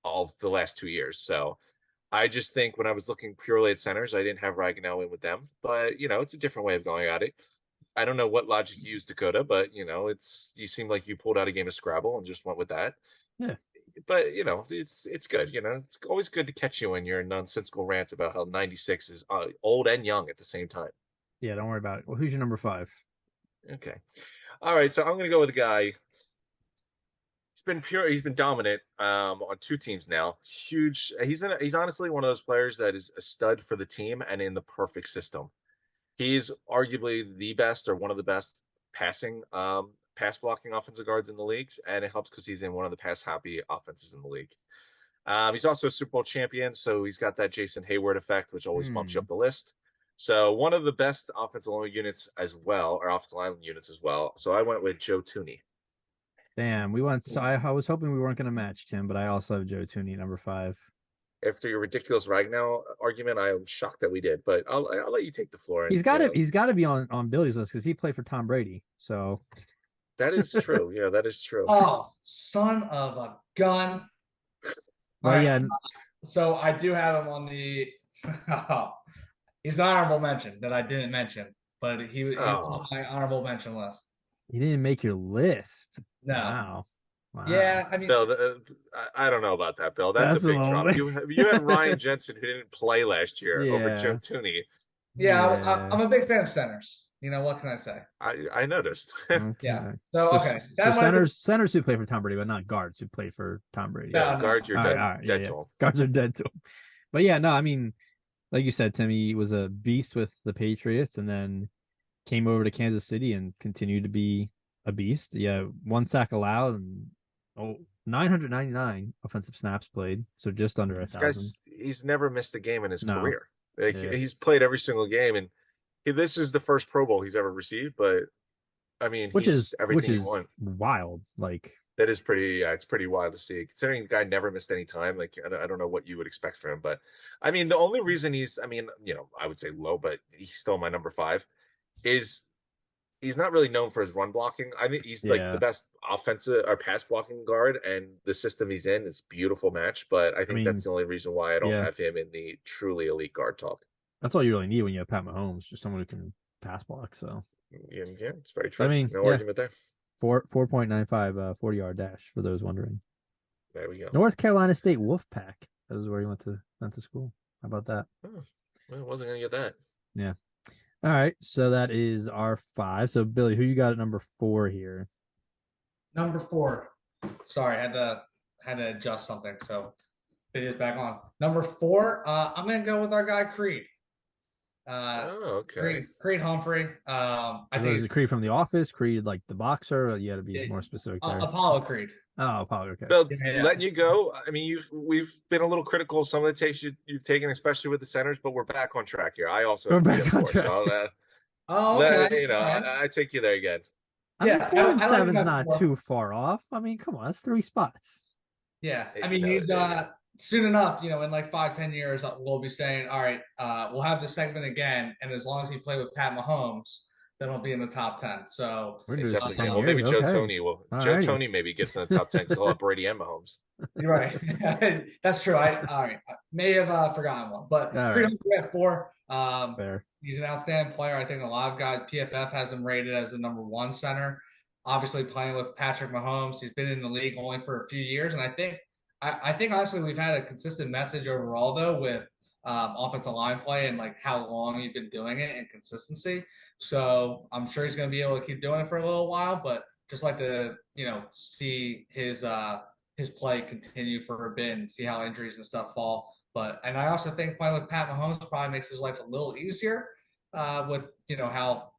S3: all the last 2 years. So I just think when I was looking purely at centers, I didn't have Ragnow in with them. But it's a different way of going at it. I don't know what logic you used, Dakota, but you seem like you pulled out a game of Scrabble and just went with that.
S1: Yeah.
S3: But it's good. It's always good to catch you in your nonsensical rants about how 96 is old and young at the same time.
S1: Yeah, don't worry about it. Well, who's your number 5?
S3: Okay. All right, so I'm gonna go with a guy. He's been dominant on 2 teams now. Huge. He's honestly one of those players that is a stud for the team and in the perfect system. He's arguably the best or one of the best pass blocking offensive guards in the leagues, and it helps because he's in one of the pass happy offenses in the league. He's also a Super Bowl champion, so he's got that Jason Hayward effect, which always bumps you up the list. So one of the best offensive line units as well, or offensive line units as well. So I went with Joe Tooney.
S1: Damn, we went. So I was hoping we weren't going to match Tim, but I also have Joe Tooney number 5.
S3: After your ridiculous Ragnow argument, I am shocked that we did, but I'll let you take the floor.
S1: He's got to be on Billy's list because he played for Tom Brady. So
S3: that is true. Yeah, that is true.
S2: Oh, son of a gun!
S1: Well, yeah.
S2: So I do have him on the. He's an honorable mention that I didn't mention, but he was on my honorable mention list.
S1: He didn't make your list.
S2: No.
S1: Wow.
S2: Yeah, I mean,
S3: Bill, I don't know about that, Bill. That's a big drop. You had Ryan Jensen, who didn't play last year, over Joe Tooney.
S2: Yeah, I'm a big fan of centers. What can I say?
S3: I noticed.
S1: Okay.
S2: Yeah. So
S1: centers who play for Tom Brady, but not guards who play for Tom Brady.
S3: Yeah, guards you're dead to him.
S1: Guards are dead to him. But yeah, no, I mean, like you said, Timmy was a beast with the Patriots, and then came over to Kansas City and continued to be a beast. Yeah, 1 sack allowed and 999 offensive snaps played, so just under 1,000.
S3: He's never missed a game in his career. He's played every single game, and this is the first Pro Bowl he's ever received. But I mean, which is everything you want.
S1: Wild. Like
S3: that is pretty. Yeah, it's pretty wild to see. Considering the guy never missed any time. Like I don't know what you would expect from him, but I mean, the only reason I would say low, but he's still my number 5, is he's not really known for his run blocking. I mean, he's like the best offensive or pass blocking guard, and the system he's in is a beautiful match. But I think that's the only reason why I don't have him in the truly elite guard talk.
S1: That's all you really need when you have Pat Mahomes, just someone who can pass block. So
S3: yeah, it's very true.
S1: I mean,
S3: no argument there.
S1: 4.95 40-yard dash for those wondering.
S3: There we go.
S1: North Carolina State Wolfpack. That was where he went to school. How about that?
S3: Oh, well, I wasn't gonna get that.
S1: Yeah. All right, so that is our 5. So Billy, who you got at number 4 here?
S2: Number 4. Sorry, had to adjust something. So it is back on. Number 4. I'm gonna go with our guy Creed.
S3: Okay.
S2: Creed Humphrey. I think
S1: is it Creed from The Office? Creed like the boxer? You got to be more specific there.
S2: Apollo Creed.
S1: Oh, Apollo. Okay.
S3: Bill, letting you go. I mean, we've been a little critical of some of the takes you've taken, especially with the centers, but we're back on track here. I also
S1: we're back on track.
S3: So
S2: okay.
S3: I take you there again.
S1: I mean, 4 and 7's not too far off. I mean, come on, that's 3 spots.
S2: Yeah, I mean, he's soon enough, in like 5-10 years, we'll be saying, all right, we'll have this segment again, and as long as he play with Pat Mahomes, then he'll be in the top 10. So
S3: maybe Joe Tooney will. Joe Tooney maybe gets in the top 10 because he'll have Brady and Mahomes.
S2: You're right. That's true. I may have forgotten one, but Creed at 4.
S1: Fair.
S2: He's an outstanding player. I think a lot of guys, PFF has him rated as the number 1 center. Obviously, playing with Patrick Mahomes, he's been in the league only for a few years, and I think honestly we've had a consistent message overall though with offensive line play and like how long he's been doing it and consistency. So I'm sure he's going to be able to keep doing it for a little while, but just like to see his play continue for a bit and see how injuries and stuff fall. And I also think playing with Pat Mahomes probably makes his life a little easier with how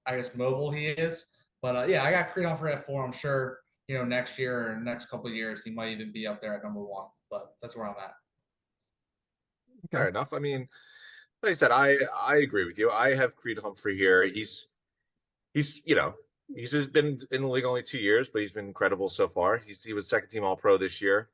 S2: I guess mobile he is. But I got Creed Humphrey at 4. I'm sure next year or next couple of years, he might even be up there at number one. But that's where I'm at.
S1: Okay.
S3: Fair enough. I mean, like I said, I agree with you. I have Creed Humphrey here. He's he's just been in the league only 2 years, but he's been incredible so far. He was second team All Pro this year.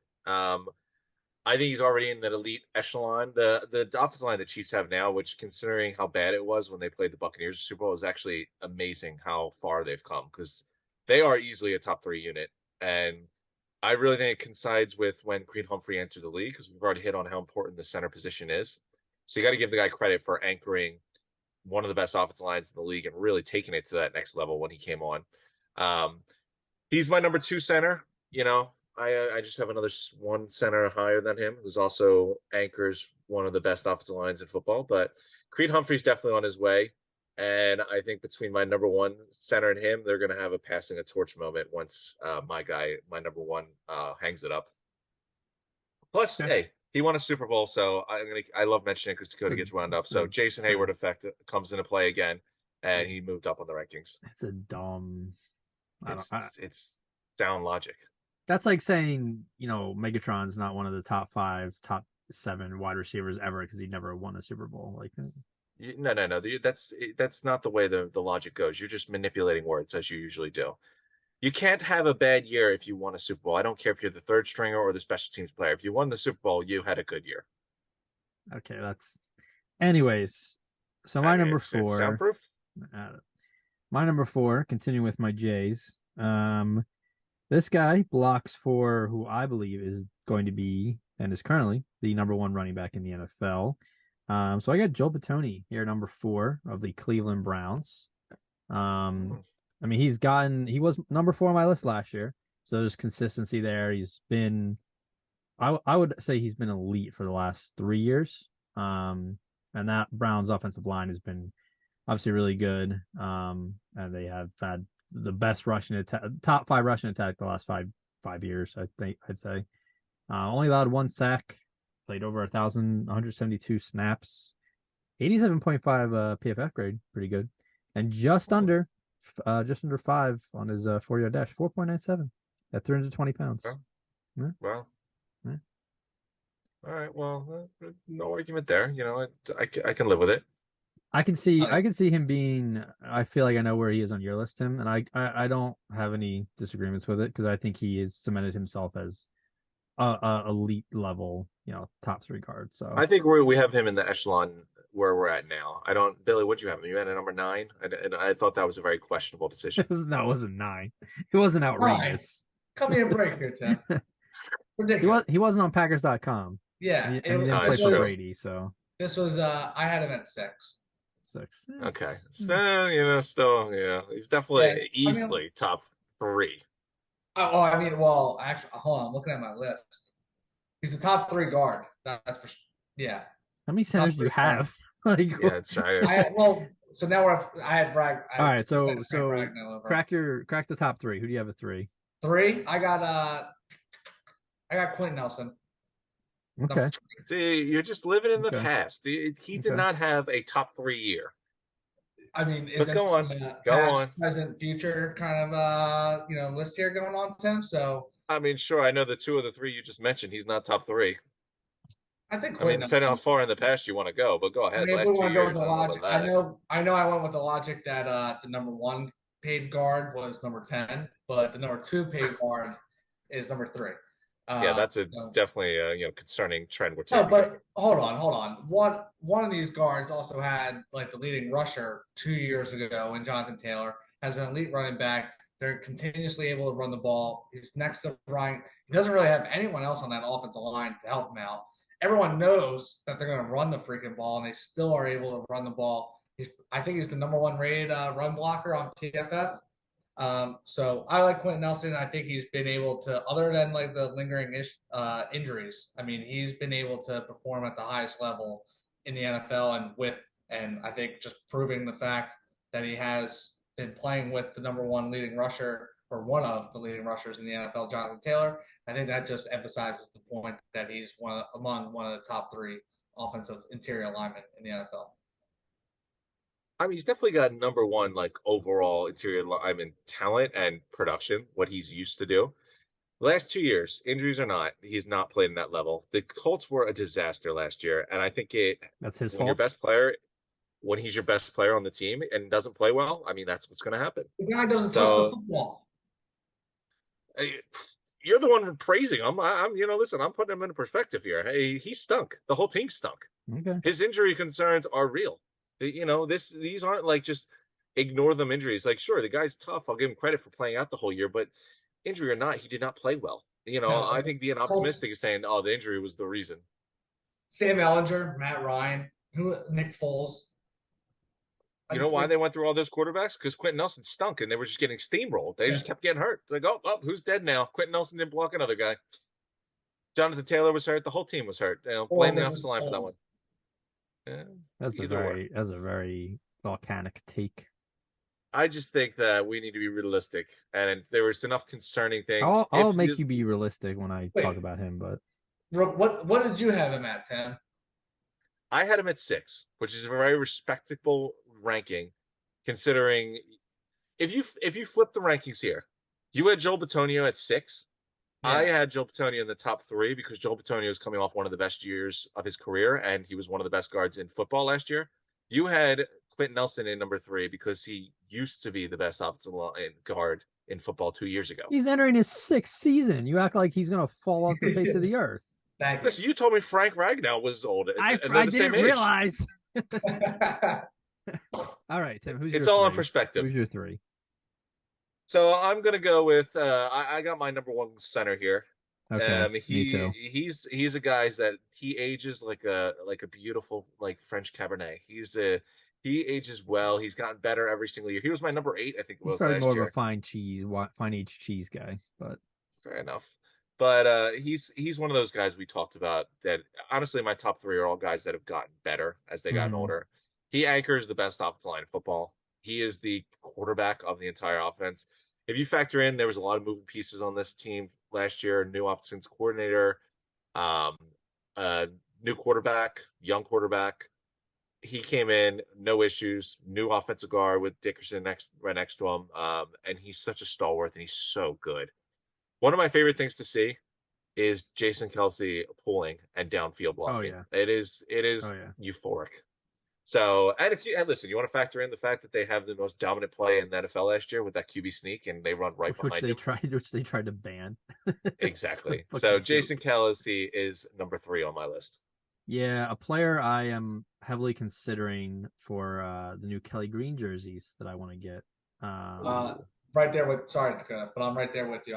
S3: I think he's already in that elite echelon. The offensive line the Chiefs have now, which considering how bad it was when they played the Buccaneers in Super Bowl, is actually amazing how far they've come because they are easily a top 3 unit. And I really think it coincides with when Creed Humphrey entered the league because we've already hit on how important the center position is. So you got to give the guy credit for anchoring one of the best offensive lines in the league and really taking it to that next level when he came on. He's my number 2 center. I just have another one center higher than him who's also anchors one of the best offensive lines in football. But Creed Humphrey's definitely on his way. And I think between my number 1 center and him, they're going to have a passing a torch moment once my number 1, hangs it up. Plus, hey, he won a Super Bowl, so I love mentioning it because Dakota gets wound up. So Jason Hayward effect comes into play again, and he moved up on the rankings.
S1: It's a dumb.
S3: It's sound logic.
S1: That's like saying Megatron's not one of the top 5, top 7 wide receivers ever because he never won a Super Bowl. Like,
S3: no. That's not the way the logic goes. You're just manipulating words as you usually do. You can't have a bad year if you won a Super Bowl. I don't care if you're the third stringer or the special teams player. If you won the Super Bowl, you had a good year.
S1: Okay, anyways. So my number 4.
S3: It's soundproof.
S1: My number 4, continuing with my J's. This guy blocks for who I believe is going to be and is currently the number 1 running back in the NFL. So I got Joel Bitonio here, number 4 of the Cleveland Browns. I mean, he was number 4 on my list last year. So there's consistency there. He's been, I would say he's been elite for the last 3 years. And that Browns offensive line has been obviously really good. And they have had the best rushing attack, top 5 rushing attack the last five years, I'd say. Only allowed 1 sack, played over 172 snaps, 87.5 PFF grade, pretty good. And just under 5 on his 4-yard dash, 4.97 at 320 pounds.
S3: Oh.
S1: Yeah.
S3: Wow.
S1: Yeah.
S3: All right. Well, no argument there. I can live with it.
S1: I can see him being. I feel like I know where he is on your list, Tim, and I don't have any disagreements with it because I think he has cemented himself as a elite level, top 3 guard. So
S3: I think we have him in the echelon where we're at now. Billy, what'd you have him? You had a number 9, and I thought that was a very questionable decision.
S1: No, it wasn't 9. It wasn't outrageous.
S2: Cut me a break here, Tim. Ridiculous.
S1: He wasn't on Packers.com.
S2: Yeah,
S1: and he didn't play for Brady, so
S2: this was I had him at 6.
S3: Okay, so he's definitely easily top 3.
S2: Actually, hold on, I'm looking at my list. He's the top 3 guard. That's for yeah.
S1: How many centers do you have?
S2: So now I had Bragg.
S1: All right, so crack the top 3. Who do you have at 3?
S2: 3? I got Quentin Nelson.
S1: Okay.
S3: See, you're just living in the past. He did not have a top 3 year.
S2: I mean,
S3: go on.
S2: Present, future kind of list here going on, Tim. So
S3: I mean, sure, I know the 2 of the 3 you just mentioned. He's not top 3.
S2: I think.
S3: Depending on how far in the past you want to go, but go ahead.
S2: Last 2 years, I know. I went with the logic that the number 1 paid guard was number 10, but the number 2 paid guard is number 3.
S3: That's definitely a concerning trend we're taking.
S2: But hold on. One of these guards also had like the leading rusher 2 years ago in Jonathan Taylor, has an elite running back. They're continuously able to run the ball. He's next to Ryan. He doesn't really have anyone else on that offensive line to help him out. Everyone knows that they're going to run the freaking ball, and they still are able to run the ball. I think he's the number 1 rated run blocker on PFF. So I like Quentin Nelson. I think he's been able to, other than like the lingering injuries, I mean, he's been able to perform at the highest level in the NFL and I think just proving the fact that he has been playing with the number 1 leading rusher or one of the leading rushers in the NFL, Jonathan Taylor. I think that just emphasizes the point that he's among one of the top 3 offensive interior linemen in the NFL.
S3: I mean, he's definitely got number one, like overall interior lineman talent and production, what he's used to do. Last 2 years, injuries or not, he's not played in that level. The Colts were a disaster last year, and I think
S1: That's his
S3: when your
S1: fault.
S3: best player, when he's your best player on the team and doesn't play well, I mean, that's what's going to happen.
S2: The guy doesn't touch the football.
S3: You're the one praising him. Listen, I'm putting him in perspective here. Hey, he stunk. The whole team stunk.
S1: Okay.
S3: His injury concerns are real. These aren't like just ignore them injuries. Like, sure, the guy's tough. I'll give him credit for playing out the whole year, but injury or not, he did not play well.
S2: No,
S3: I think being optimistic is saying, oh, the injury was the reason.
S2: Sam Ellinger, Matt Ryan, Nick Foles.
S3: You know why they went through all those quarterbacks? Because Quentin Nelson stunk, and they were just getting steamrolled. They just kept getting hurt. Like, oh, who's dead now? Quentin Nelson didn't block another guy. Jonathan Taylor was hurt. The whole team was hurt. Blame the offensive line for that one. Yeah,
S1: that's a very volcanic take.
S3: I just think that we need to be realistic, and there was enough concerning things.
S1: I'll make you be realistic when I talk about him. But
S2: what did you have him at, Tim?
S3: I had him at 6, which is a very respectable ranking, considering if you flip the rankings here, you had Joel Bitonio at 6. Yeah. I had Joel Bitonio in the top 3 because Joel Bitonio is coming off one of the best years of his career, and he was one of the best guards in football last year. You had Quentin Nelson in number 3 because he used to be the best offensive guard in football 2 years ago.
S1: He's entering his 6th season. You act like he's going to fall off the face of the earth.
S3: Listen, you told me Frank Ragnow was old.
S1: I didn't realize. All right, Tim.
S3: It's all in perspective.
S1: Who's your 3?
S3: So I'm gonna go with I got my number 1 center here.
S1: Okay, me too.
S3: He's a guy that he ages like a beautiful like French Cabernet. He ages well. He's gotten better every single year. He was my number 8, I think it was
S1: last year. He's probably more
S3: of
S1: a fine aged cheese guy, but
S3: fair enough. But he's one of those guys we talked about that honestly my top 3 are all guys that have gotten better as they gotten older. He anchors the best offensive line in football. He is the quarterback of the entire offense. If you factor in, there was a lot of moving pieces on this team last year. New offensive coordinator, new quarterback, young quarterback. He came in, no issues. New offensive guard with Dickerson right next to him, and he's such a stalwart, and he's so good. One of my favorite things to see is Jason Kelce pulling and downfield blocking.
S1: Oh, yeah.
S3: It is euphoric. So, and listen, you want to factor in the fact that they have the most dominant play in the NFL last year with that QB sneak, and they run right behind him.
S1: Which they tried to ban.
S3: Exactly. So Jason Kelce is number 3 on my list.
S1: Yeah, a player I am heavily considering for the new Kelly Green jerseys that I want to get.
S2: Right there with, sorry, Dakota, but I'm right there with you.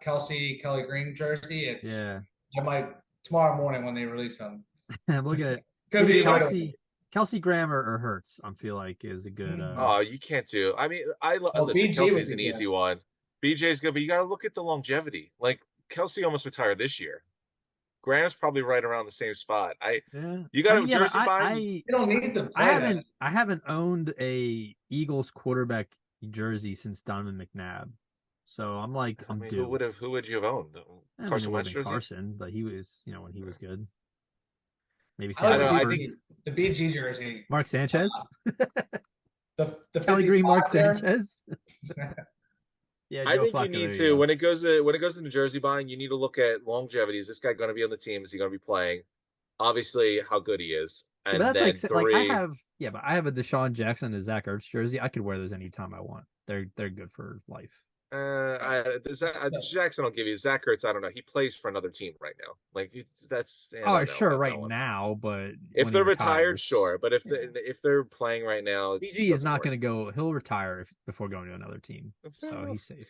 S2: Kelly Green jersey. I might tomorrow morning when they release them.
S1: Look at Kelsey Graham or Hurts. I feel like is a good.
S3: You can't do. I mean, listen. Kelsey's an easy one. BJ's good, but you got to look at the longevity. Like Kelce almost retired this year. Graham's probably right around the same spot. You got a jersey buy.
S2: You don't need them.
S1: I haven't owned a Eagles quarterback jersey since Donovan McNabb, so I'm like, due.
S3: Who would you have owned? Carson Wentz jersey?
S1: Carson, but he was, when he was good. Maybe
S2: I think the BG jersey.
S1: Mark Sanchez.
S2: the
S1: Kelly Green, Mark Sanchez. Yeah,
S3: I think you need to when it goes into jersey buying, you need to look at longevity. Is this guy going to be on the team? Is he going to be playing? Obviously, how good he is. And
S1: that's
S3: then
S1: but I have a Deshaun Jackson and Zach Ertz jersey. I could wear those anytime I want. They're good for life.
S3: Jackson will give you. Zach Ertz, I don't know. He plays for another team right now. Like that's.
S1: Right now, but
S3: if they're retired, sure. But if they're playing right now,
S1: BG is not going to go. He'll retire before going to another team, so he's safe.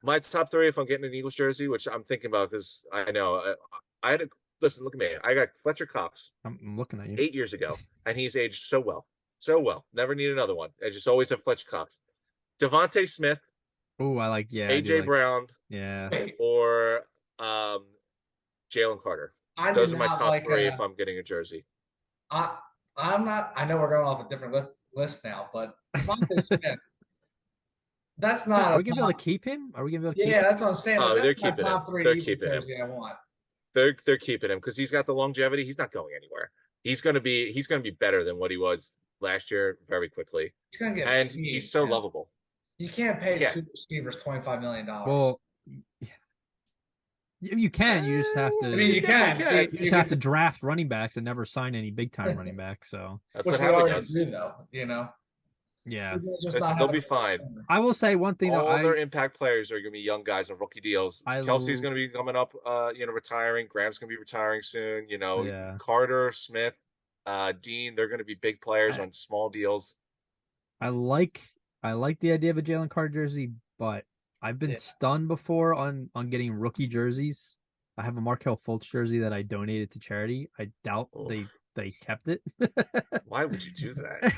S3: My top 3, if I'm getting an Eagles jersey, which I'm thinking about because I know I had listen. Look at me. I got Fletcher Cox.
S1: I'm looking at you.
S3: 8 years ago, and he's aged so well. Never need another one. I just always have Fletcher Cox. Devontae Smith.
S1: Oh, I like
S3: AJ Brown.
S1: Yeah.
S3: Or Jalen Carter. Those are my top 3 if I'm getting a jersey.
S2: I'm not. I know we're going off a different list now, but Devontae Smith. That's not.
S1: Are we gonna be able to keep him?
S2: Yeah, that's what I'm saying.
S3: They're keeping him. They're keeping him.
S2: I want.
S3: They're keeping him because he's got the longevity. He's not going anywhere. He's going to be better than what he was last year very quickly.
S2: He's gonna get
S3: And
S2: paid,
S3: he's so
S2: man.
S3: lovable.
S2: You can't pay
S3: Yeah.
S2: 2 receivers $25 million.
S1: Well, you can. You just have to.
S2: I mean, you can.
S1: You just have to draft running backs and never sign any big time running backs. So
S3: that's
S2: which
S3: what
S2: we
S3: Howie
S2: already
S3: does.
S2: do, though.
S1: yeah,
S3: They'll be fine.
S1: I will say one thing though.
S3: All their impact players are going to be young guys on rookie deals. Kelsey's going to be coming up, retiring. Graham's going to be retiring soon. Carter, Smith, Dean, they're going to be big players on small deals.
S1: I like the idea of a Jalen Carter jersey, but I've been stunned before on getting rookie jerseys. I have a Markelle Fultz jersey that I donated to charity. I doubt they kept it.
S3: Why would you do that?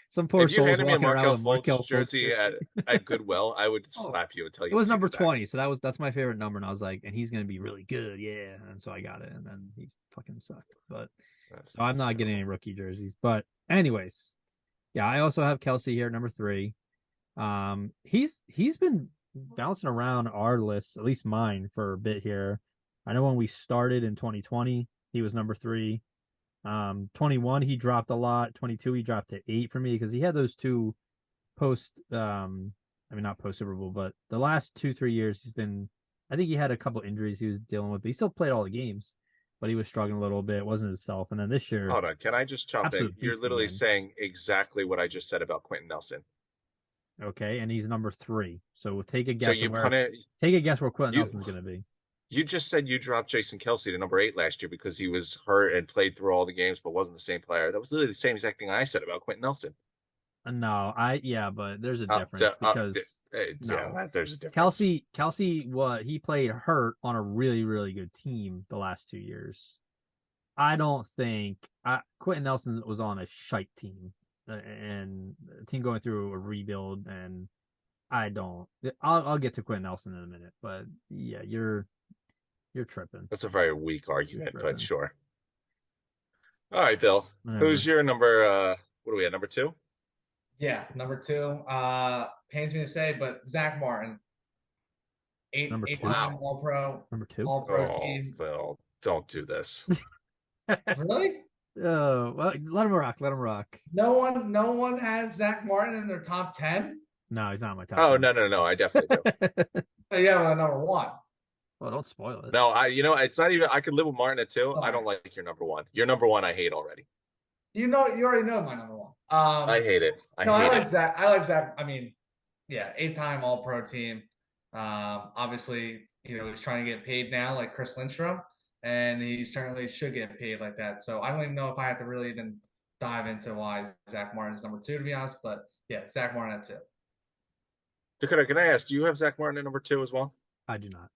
S1: Some poor
S3: if you
S1: souls
S3: handed me a
S1: Markelle
S3: Fultz jersey at Goodwill, I would slap you and tell you.
S1: It was number 20, so that's my favorite number, and I was like, and he's gonna be really good, yeah. And so I got it, and then he's fucking sucked. But so I'm not getting any rookie jerseys. But anyways, yeah, I also have Kelsey here, number 3. He's been bouncing around our list, at least mine, for a bit here. I know when we started in 2020, he was number 3. 21 he dropped a lot. 22 he dropped to 8 for me because he had those two not post Super Bowl, but the last 2-3 years I think he had a couple injuries he was dealing with, but he still played all the games, but he was struggling a little bit, wasn't himself. And then this year,
S3: hold on, can I just chop in? You're literally saying exactly what I just said about Quentin Nelson.
S1: Okay, and he's number 3. So we'll take a guess.
S3: So
S1: take a guess where Quentin Nelson's going to be.
S3: You just said you dropped Jason Kelsey to number 8 last year because he was hurt and played through all the games, but wasn't the same player. That was literally the same exact thing I said about Quentin Nelson.
S1: No, but there's a difference because
S3: there's a difference.
S1: Kelsey, he played hurt on a really, really good team the last 2 years. I don't think Quentin Nelson was on a shite team and a team going through a rebuild, and I'll get to Quentin Nelson in a minute, but yeah, you're tripping.
S3: That's a very weak argument, but sure. All right, Bill. Who's your number? What are we at? Number 2?
S2: Yeah, number 2. Pains me to say, but Zach Martin, 8-time All-Pro.
S1: Number 2.
S2: All-Pro team.
S3: Bill, don't do this.
S2: Really?
S1: Oh, well, let him rock. Let him rock.
S2: No one has Zach Martin in their top 10.
S1: No, he's not in my top.
S3: Oh, 10. No, I definitely do.
S2: So yeah, number 1.
S1: Well, don't spoil it.
S3: No, it's not even. I could live with Martin at 2. I don't like your number 1. Your number 1, I hate already.
S2: You already know my number 1.
S3: I hate it. I like
S2: Zach. I like Zach. I mean, yeah, 8-time All-Pro team. Obviously, he's trying to get paid now, like Chris Lindstrom, and he certainly should get paid like that. So I don't even know if I have to really even dive into why Zach Martin's number 2, to be honest. But yeah, Zach Martin at 2.
S3: Dakota, can I ask, do you have Zach Martin at number 2 as well?
S1: I do not.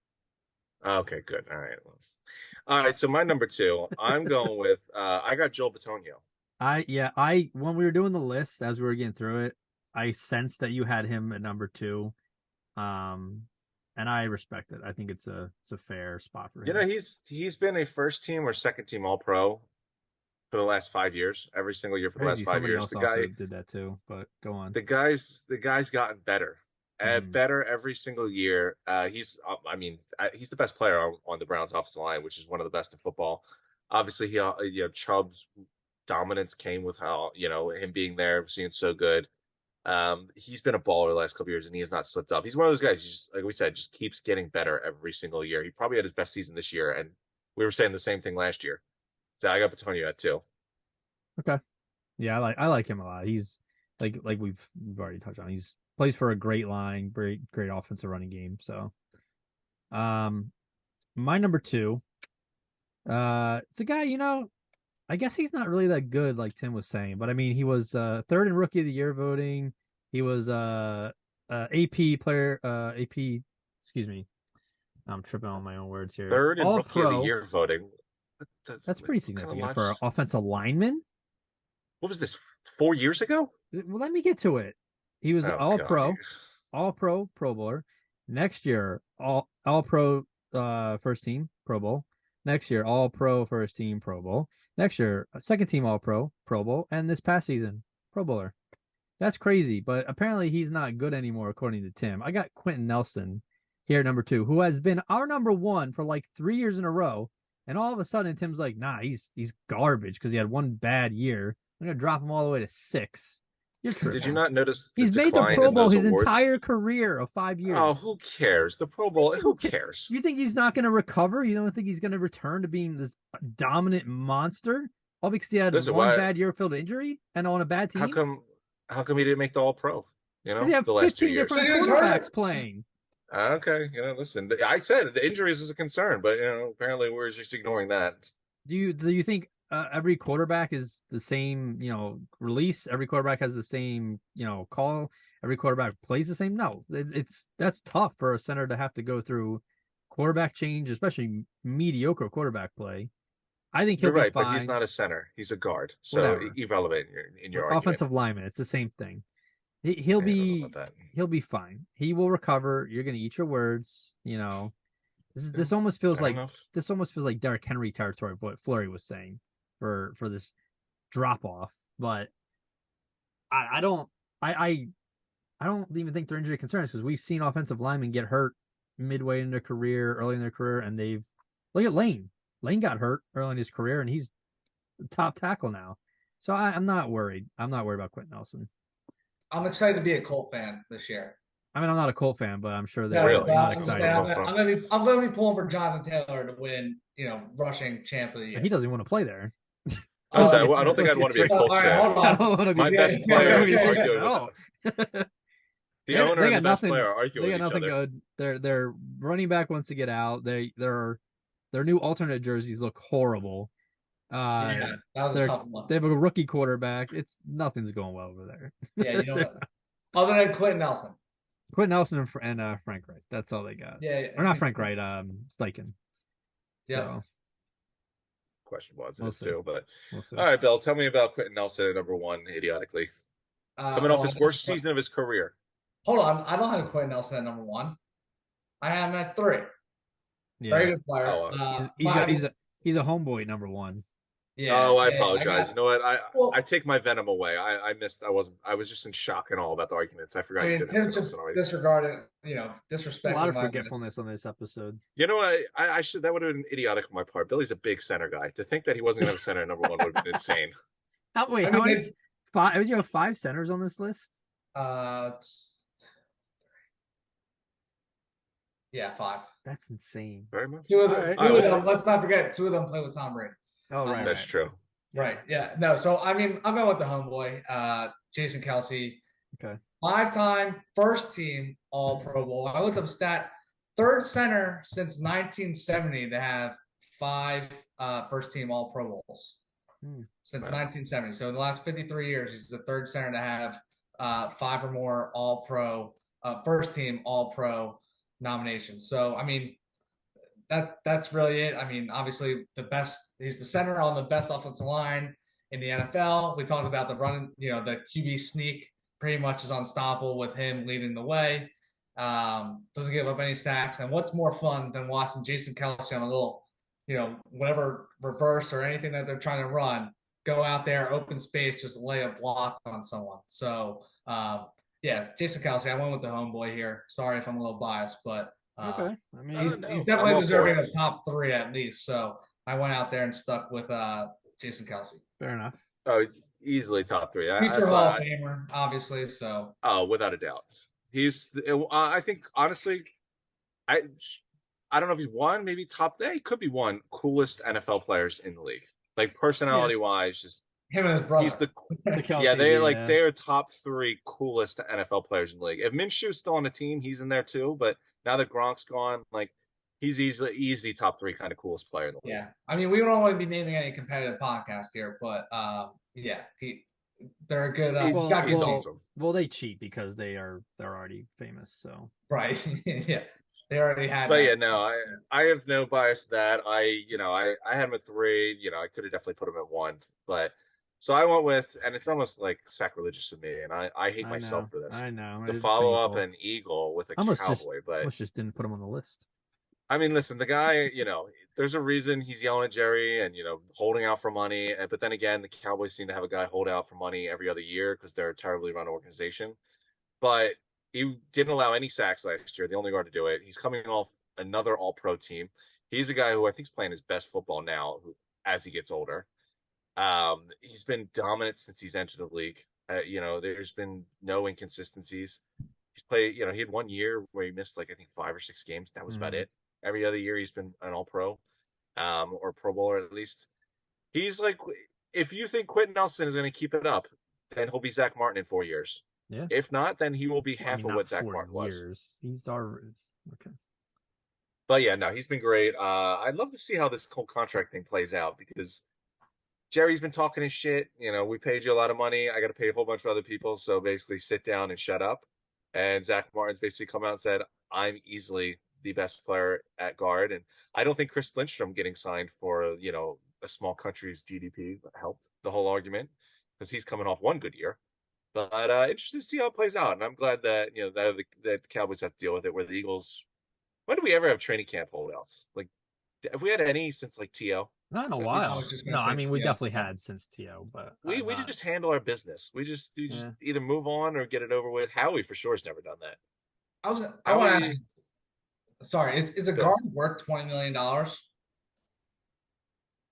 S3: Okay, good. All right. So my number 2, I'm going with. I got Joel Bitonio.
S1: When we were doing the list, as we were getting through it, I sensed that you had him at number 2, and I respect it. I think it's a fair spot for him.
S3: He's been a first team or second team All Pro for the last 5 years. Every single year for the last 5 years.
S1: The guy did that too. But go on.
S3: The guy's gotten better. Better every single year. He's the best player on the Browns offensive line, which is one of the best in football. Obviously, Chubb's dominance came with how him being there, seeing so good. He's been a baller the last couple of years, and he has not slipped up. He's one of those guys. He just, like we said, just keeps getting better every single year. He probably had his best season this year, and we were saying the same thing last year. So I got Bitonio at 2. Okay.
S1: Yeah, I like him a lot. He's like we've already touched on. He's plays for a great line, great offensive running game. So, my number 2, it's a guy, I guess he's not really that good, like Tim was saying, but I mean, he was 3rd in Rookie of the Year voting. He was AP player, excuse me. I'm tripping on my own words here.
S3: 3rd in Rookie of the Year voting.
S1: That's pretty significant for an offensive lineman.
S3: What was this, 4 years ago?
S1: Well, let me get to it. He was All-Pro Pro Bowler. Next year, All-Pro first team Pro Bowl. Next year, All-Pro first team Pro Bowl. Next year, second team All-Pro Pro Bowl. And this past season, Pro Bowler. That's crazy, but apparently he's not good anymore, according to Tim. I got Quentin Nelson here, number 2, who has been our number 1 for like 3 years in a row. And all of a sudden, Tim's like, nah, he's garbage because he had one bad year I'm gonna drop him all the way to 6. You're true.
S3: Did you not notice the
S1: He's made the
S3: decline
S1: Pro
S3: in
S1: Bowl
S3: those
S1: his
S3: awards?
S1: entire career of 5 years.
S3: Oh, who cares? The Pro Bowl, who cares?
S1: You think he's not going to recover? You don't think he's going to return to being this dominant monster? All because he had one bad year filled with injury and on a bad team?
S3: How come he didn't make the All-Pro? You know,
S1: because you have
S3: the last 2
S1: 15
S3: years.
S1: different quarterbacks playing.
S3: Okay, listen, I said the injuries is a concern, but apparently we're just ignoring that.
S1: Do you think every quarterback is the same, release? Every quarterback has the same, call? Every quarterback plays the same? No, that's tough for a center to have to go through quarterback change, especially mediocre quarterback play. I think he'll be fine.
S3: But he's not a center; he's a guard, so irrelevant in your argument.
S1: Offensive lineman, it's the same thing. He'll be fine. He will recover. You're gonna eat your words. This almost feels like Derrick Henry territory. What Fleury was saying for this drop off, but I don't even think they're injury concerns because we've seen offensive linemen get hurt midway in their career, early in their career, and look at Lane. Lane got hurt early in his career, and he's the top tackle now. So I'm not worried. I'm not worried about Quentin Nelson.
S2: I'm excited to be a Colt fan this year.
S1: I mean, I'm not a Colt fan, but I'm sure they're not excited.
S2: I'm gonna be pulling for Jonathan Taylor to win, rushing champ of the year.
S1: He doesn't want to play there.
S3: I don't think I'd want to be a Colts fan. My best player is arguing with the owner and the best player are arguing with each other.
S1: Good. Their running back wants to get out. Their new alternate jerseys look horrible.
S2: That was a tough one.
S1: They have a rookie quarterback. Nothing's going well over there.
S2: Yeah, what? Other than Quentin Nelson.
S1: Quentin Nelson and Frank Wright. That's all they got.
S2: Yeah.
S1: Or not Frank Wright, Steichen.
S2: Yeah.
S3: Question was too, but all right, Bill, tell me about Quentin Nelson at number 1, idiotically. Coming off his worst season of his career.
S2: Hold on. I don't have Quentin Nelson at number 1. I have him at 3.
S1: Yeah.
S2: Very good player.
S1: He's a homeboy number 1.
S3: Yeah. Oh, I apologize. You know what? I take my venom away. I was just in shock and all about the arguments. I forgot.
S2: Tim's just disregarded, disrespect.
S1: A lot of forgetfulness on this episode.
S3: You know what? I should. That would have been idiotic on my part. Billy's a big center guy. To think that he wasn't going to have a center at number 1 would have been insane.
S1: How many? 5? Would you have 5 centers on this list?
S2: Yeah, 5.
S1: That's insane.
S3: Very much.
S2: 2 of them. Let's not forget. 2 of them play with Tom Brady.
S1: Oh, right.
S3: That's true.
S2: Right. Yeah. No. So I'm going with the homeboy, Jason Kelce.
S1: Okay.
S2: 5-time first team All Pro Bowl. I looked up stat. 3rd center since 1970 to have 5 first team All Pro Bowls since 1970. So in the last 53 years, he's the 3rd center to have 5 or more All Pro first team All Pro nominations. So I mean. That's really it. I mean, obviously he's the center on the best offensive line in the NFL. We talked about the running, the QB sneak pretty much is unstoppable with him leading the way. Doesn't give up any sacks. And what's more fun than watching Jason Kelce on a little, whatever reverse or anything that they're trying to run, go out there, open space, just lay a block on someone. So, Jason Kelce, I went with the homeboy here. Sorry if I'm a little biased, but
S1: okay. I mean,
S2: he's definitely deserving of top 3 at least. So I went out there and stuck with Jason Kelce.
S1: Fair enough.
S3: Oh, he's easily top 3.
S2: Future Hall of Famer, obviously. So.
S3: Oh, without a doubt, he's. I think honestly, I don't know if he's one, maybe top. He could be one coolest NFL players in the league. Like personality wise, just
S2: him and his brother.
S3: He's the
S1: Kelce,
S3: they're top 3 coolest NFL players in the league. If Minshew's still on the team, he's in there too. But now that Gronk's gone, he's easy top 3 kind of coolest player in the league.
S2: Yeah, I mean, we don't want to be naming any competitive podcast here, but they're a good.
S3: He's awesome.
S1: Well, they cheat because they're already famous. So
S2: right, yeah, they already had.
S3: But I have no bias to that. I had him at 3. I could have definitely put him at 1, but. So I went with, and it's almost like sacrilegious of me, and I hate myself for this.
S1: I know.
S3: To follow up an Eagle with a Cowboy, but
S1: almost just didn't put him on the list.
S3: I mean, listen, the guy, there's a reason he's yelling at Jerry and, holding out for money. But then again, the Cowboys seem to have a guy hold out for money every other year because they're a terribly run organization. But he didn't allow any sacks last year. The only guard to do it. He's coming off another All-Pro team. He's a guy who I think is playing his best football now as he gets older. He's been dominant since he's entered the league. There's been no inconsistencies. He's played, he had 1 year where he missed like I think 5 or 6 games. That was about it. Every other year he's been an All-Pro, or Pro Bowler at least. He's like, if you think Quentin Nelson is going to keep it up, then he'll be Zach Martin in 4 years.
S1: Yeah.
S3: If not, then he will be half of what Zach Martin was.
S1: He's our okay.
S3: But yeah, no, he's been great. I'd love to see how this whole contract thing plays out because Jerry's been talking his shit. We paid you a lot of money. I got to pay a whole bunch of other people. So basically, sit down and shut up. And Zach Martin's basically come out and said, I'm easily the best player at guard. And I don't think Chris Lindstrom getting signed for, a small country's GDP helped the whole argument because he's coming off one good year. But interested to see how it plays out. And I'm glad that, that the Cowboys have to deal with it where the Eagles, when do we ever have training camp holdouts? Like, have we had any since like TO?
S1: Not in a while. No, I mean, we definitely had since TO, but
S3: we just handle our business. We just either move on or get it over with. Howie for sure has never done that.
S2: I want to ask you, sorry, is a guard worth $20 million?
S3: No,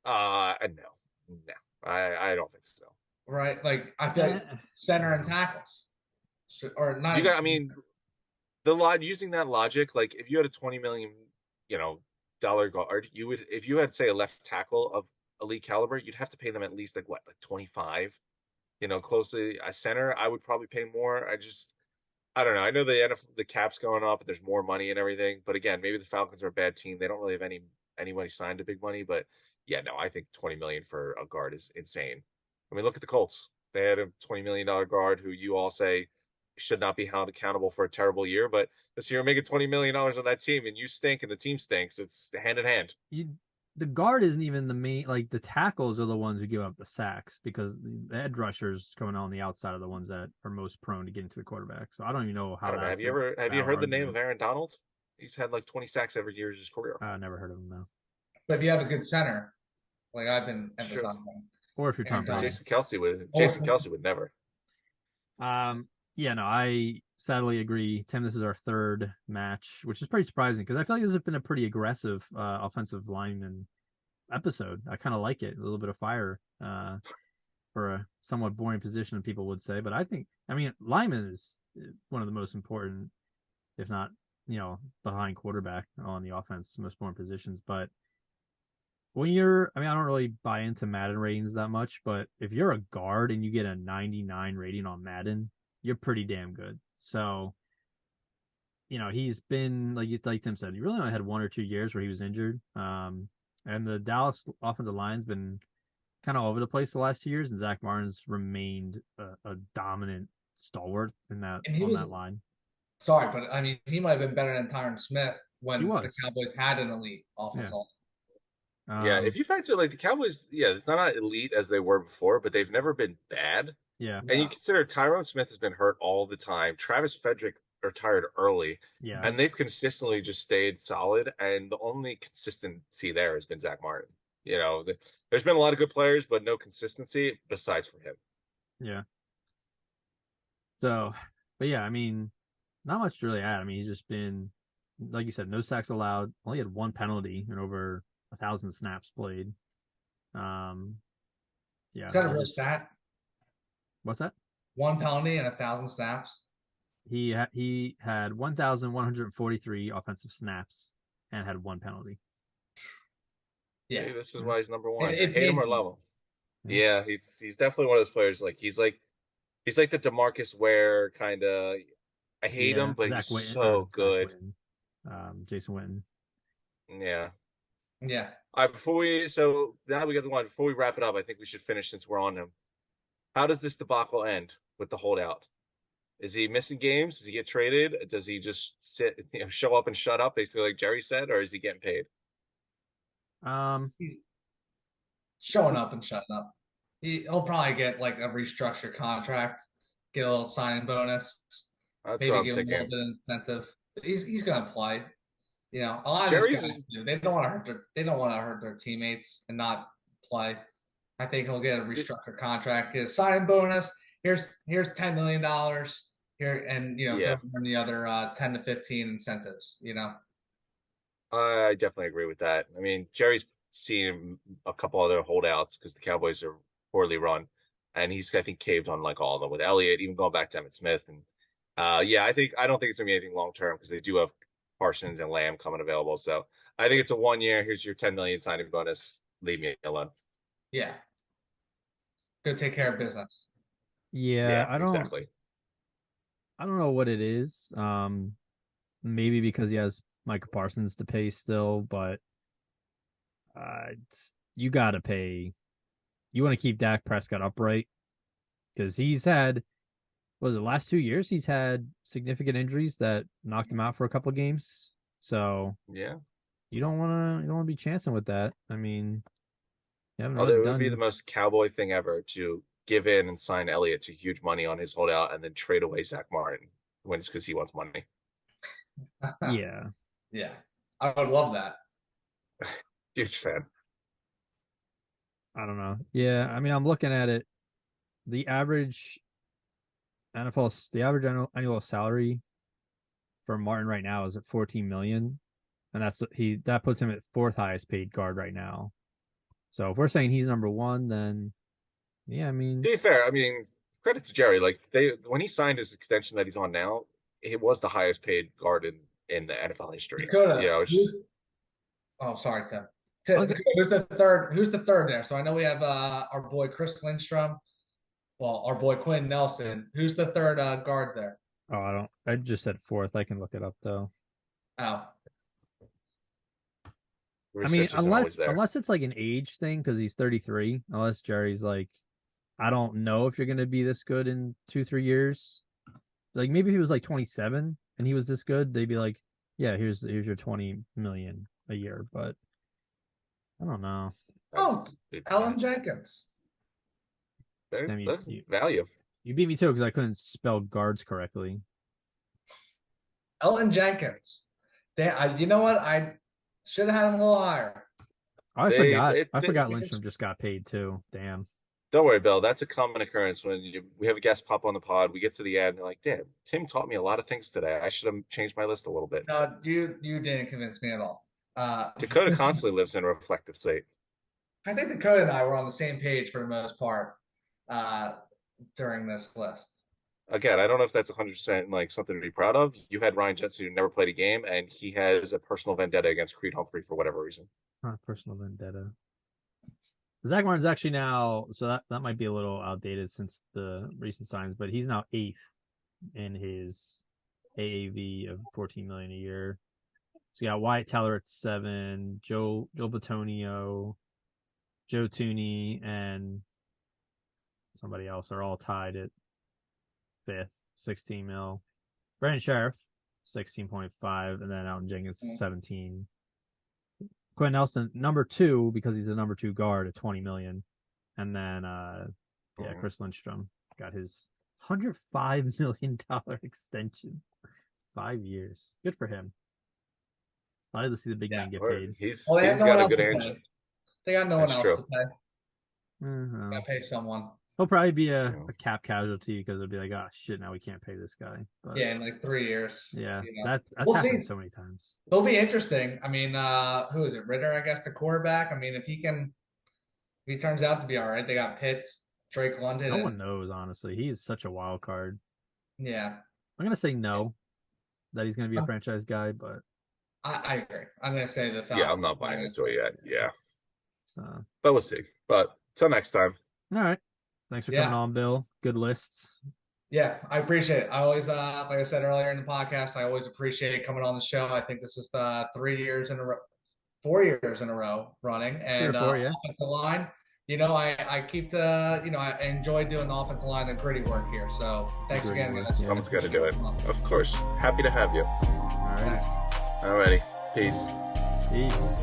S3: I don't think so.
S2: Right, like I feel like center and tackles, or not.
S3: Using that logic, like if you had a $20 million, dollar guard, you would, if you had say a left tackle of elite caliber, you'd have to pay them at least like 25. Closely a center, I would probably pay more. I don't know. I know the cap's going up, and there's more money and everything. But again, maybe the Falcons are a bad team. They don't really have anybody signed to big money. But yeah, no, I think $20 million for a guard is insane. I mean, look at the Colts. They had a $20 million guard who you all say should not be held accountable for a terrible year, but this year making $20 million on that team and you stink and the team stinks. It's hand in hand.
S1: The guard isn't even the main, like the tackles are the ones who give up the sacks because the edge rushers coming on the outside are the ones that are most prone to getting to the quarterback. So I don't even know how.
S3: Have you heard the name of Aaron Donald? He's had like 20 sacks every year of his career.
S1: I never heard of him though.
S2: But if you have a good center, like I've been,
S1: or if you're talking about
S3: Jason Kelsey would never.
S1: Yeah, no, I sadly agree. Tim, this is our third match, which is pretty surprising because I feel like this has been a pretty aggressive offensive lineman episode. I kind of like it. A little bit of fire for a somewhat boring position, people would say. But I mean, lineman is one of the most important, if not, behind quarterback on the offense, most important positions. But when I don't really buy into Madden ratings that much, but if you're a guard and you get a 99 rating on Madden, you're pretty damn good. So, he's been like Tim said, he really only had 1 or 2 years where he was injured. And the Dallas offensive line's been kind of all over the place the last 2 years, and Zach Martin's remained a dominant stalwart in that that line.
S2: Sorry, but I mean, he might have been better than Tyron Smith when the Cowboys had an elite offensive line.
S3: Yeah, if you factor like the Cowboys, it's not elite as they were before, but they've never been bad.
S1: Yeah.
S3: And you consider Tyrone Smith has been hurt all the time. Travis Frederick retired early.
S1: Yeah.
S3: And they've consistently just stayed solid. And the only consistency there has been Zach Martin. There's been a lot of good players, but no consistency besides for him.
S1: Yeah. So, but yeah, I mean, not much to really add. I mean, he's just been, like you said, no sacks allowed. Only had 1 penalty in over 1,000 snaps played. Yeah.
S2: Is that a real stat?
S1: What's that?
S2: 1 penalty and 1,000 snaps.
S1: He had 1,143 offensive snaps and had 1 penalty.
S2: Yeah,
S3: hey, this is why he's number one. Hate him or love him. Yeah, he's definitely one of those players. He's like the DeMarcus Ware kind of. I hate him, but he's so good.
S1: Jason Witten.
S3: Yeah.
S2: Yeah.
S3: All right, now we got the line. Before we wrap it up, I think we should finish since we're on him. How does this debacle end with the holdout? Is he missing games? Does he get traded? Does he just show up and shut up, basically like Jerry said, or is he getting paid?
S2: Showing up and shutting up. He'll probably get like a restructured contract, get a little signing bonus.
S3: That's
S2: maybe
S3: what I'm
S2: give
S3: thinking.
S2: him a little bit of incentive. He's gonna play. A lot of these guys they don't want to hurt their teammates and not play. I think he'll get a restructured contract, get a signing bonus. Here's $10 million here, and earn the other 10 to 15 incentives.
S3: I definitely agree with that. I mean, Jerry's seen a couple other holdouts because the Cowboys are poorly run, and he's I think caved on like all of them with Elliott, even going back to Emmitt Smith, and yeah, I don't think it's gonna be anything long term because they do have Parsons and Lamb coming available. So I think it's a 1 year. Here's your 10 million signing bonus. Leave me alone.
S2: Yeah. Go take care of business.
S1: Yeah,
S3: exactly.
S1: I don't know what it is. Maybe because he has Micah Parsons to pay still, but you got to pay. You want to keep Dak Prescott upright because he's had, what was it, last 2 years? He's had significant injuries that knocked him out for a couple of games. So
S3: yeah,
S1: you don't want to be chancing with that. I mean, you haven't
S3: although
S1: really
S3: it would be the most cowboy thing ever to give in and sign Elliott to huge money on his holdout and then trade away Zach Martin when it's because he wants money.
S1: Yeah.
S2: Yeah. I would love that.
S3: Huge fan.
S1: I don't know. Yeah, I mean, I'm looking at it. The average annual salary for Martin right now is at 14 million, and that puts him at fourth highest paid guard right now. So if we're saying he's number one, then yeah, I mean,
S3: to be fair, I mean, credit to Jerry. Like when he signed his extension that he's on now, it was the highest paid guard in the NFL history.
S2: Dakota,
S3: yeah,
S2: oh, sorry, Tim. Who's the third? Who's the third there? So I know we have our boy Chris Lindstrom. Well, our boy Quinn Nelson. Who's the third guard there?
S1: Oh, I just said fourth. I can look it up though.
S2: Oh.
S1: I mean, unless it's like an age thing because he's 33. Unless Jerry's like, I don't know if you're gonna be this good in 2-3 years. Like maybe if he was like 27 and he was this good, they'd be like, yeah, here's your 20 million a year. But I don't know.
S2: Oh, Alan Jenkins.
S3: Value.
S1: You beat me too because I couldn't spell guards correctly.
S2: Elton Jenkins. You know what? I should have had him a little higher.
S1: I forgot Lindstrom just got paid too. Damn.
S3: Don't worry, Bill. That's a common occurrence when we have a guest pop on the pod. We get to the end, they're like, "Damn, Tim taught me a lot of things today. I should have changed my list a little bit."
S2: No, you didn't convince me at all.
S3: Dakota constantly lives in a reflective state.
S2: I think Dakota and I were on the same page for the most part during this list.
S3: Again, I don't know if that's 100% like something to be proud of. You had Ryan Jensen who never played a game, and he has a personal vendetta against Creed Humphrey for whatever reason.
S1: Not a personal vendetta. Zach Martin's actually now, so that might be a little outdated since the recent signs, but he's now 8th in his AAV of 14 million a year. So you got Wyatt Teller at 7, Joe Batonio, Joe Tooney, and somebody else are all tied at 5th, 16 mil. Brandon Sheriff, 16.5, and then Elton Jenkins, 17. Quinn Nelson, number 2, because he's the number 2 guard at 20 million. And then Chris Lindstrom got his $105 million extension. 5 years. Good for him. I like to see the big man get paid.
S3: He's got a good engine.
S2: They got no one else to pay.
S1: Mm-hmm.
S2: Gotta pay someone.
S1: He'll probably be a cap casualty because it'll be like, oh shit, now we can't pay this guy. But,
S2: yeah, in like 3 years.
S1: Yeah, that's happened so many times.
S2: It'll be interesting. I mean, who is it? Ritter, I guess, the quarterback. I mean, if he turns out to be all right. They got Pitts, Drake London.
S1: No one knows, honestly. He's such a wild card.
S2: Yeah.
S1: I'm gonna say no, that he's gonna be a franchise guy, but
S2: I agree. I'm gonna say the Falcons.
S3: Yeah, I'm not buying into it yet. Yeah. So, but we'll see. But till next time.
S1: All right. Thanks for coming on, Bill. Good lists.
S2: Yeah, I appreciate it. I always, like I said earlier in the podcast, I always appreciate coming on the show. I think this is 4 years in a row running, and offensive line. I keep I enjoy doing the offensive line and gritty work here. So thanks again, guys.
S3: Someone's got to do it. Of course. Happy to have you. All righty. Peace.
S1: Peace.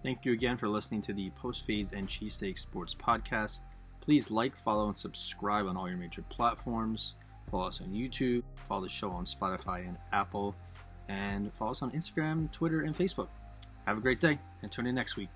S1: Thank you again for listening to the Post-Fades and Cheesesteaks Sports Podcast. Please like, follow, and subscribe on all your major platforms. Follow us on YouTube, follow the show on Spotify and Apple, and follow us on Instagram, Twitter, and Facebook. Have a great day, and tune in next week.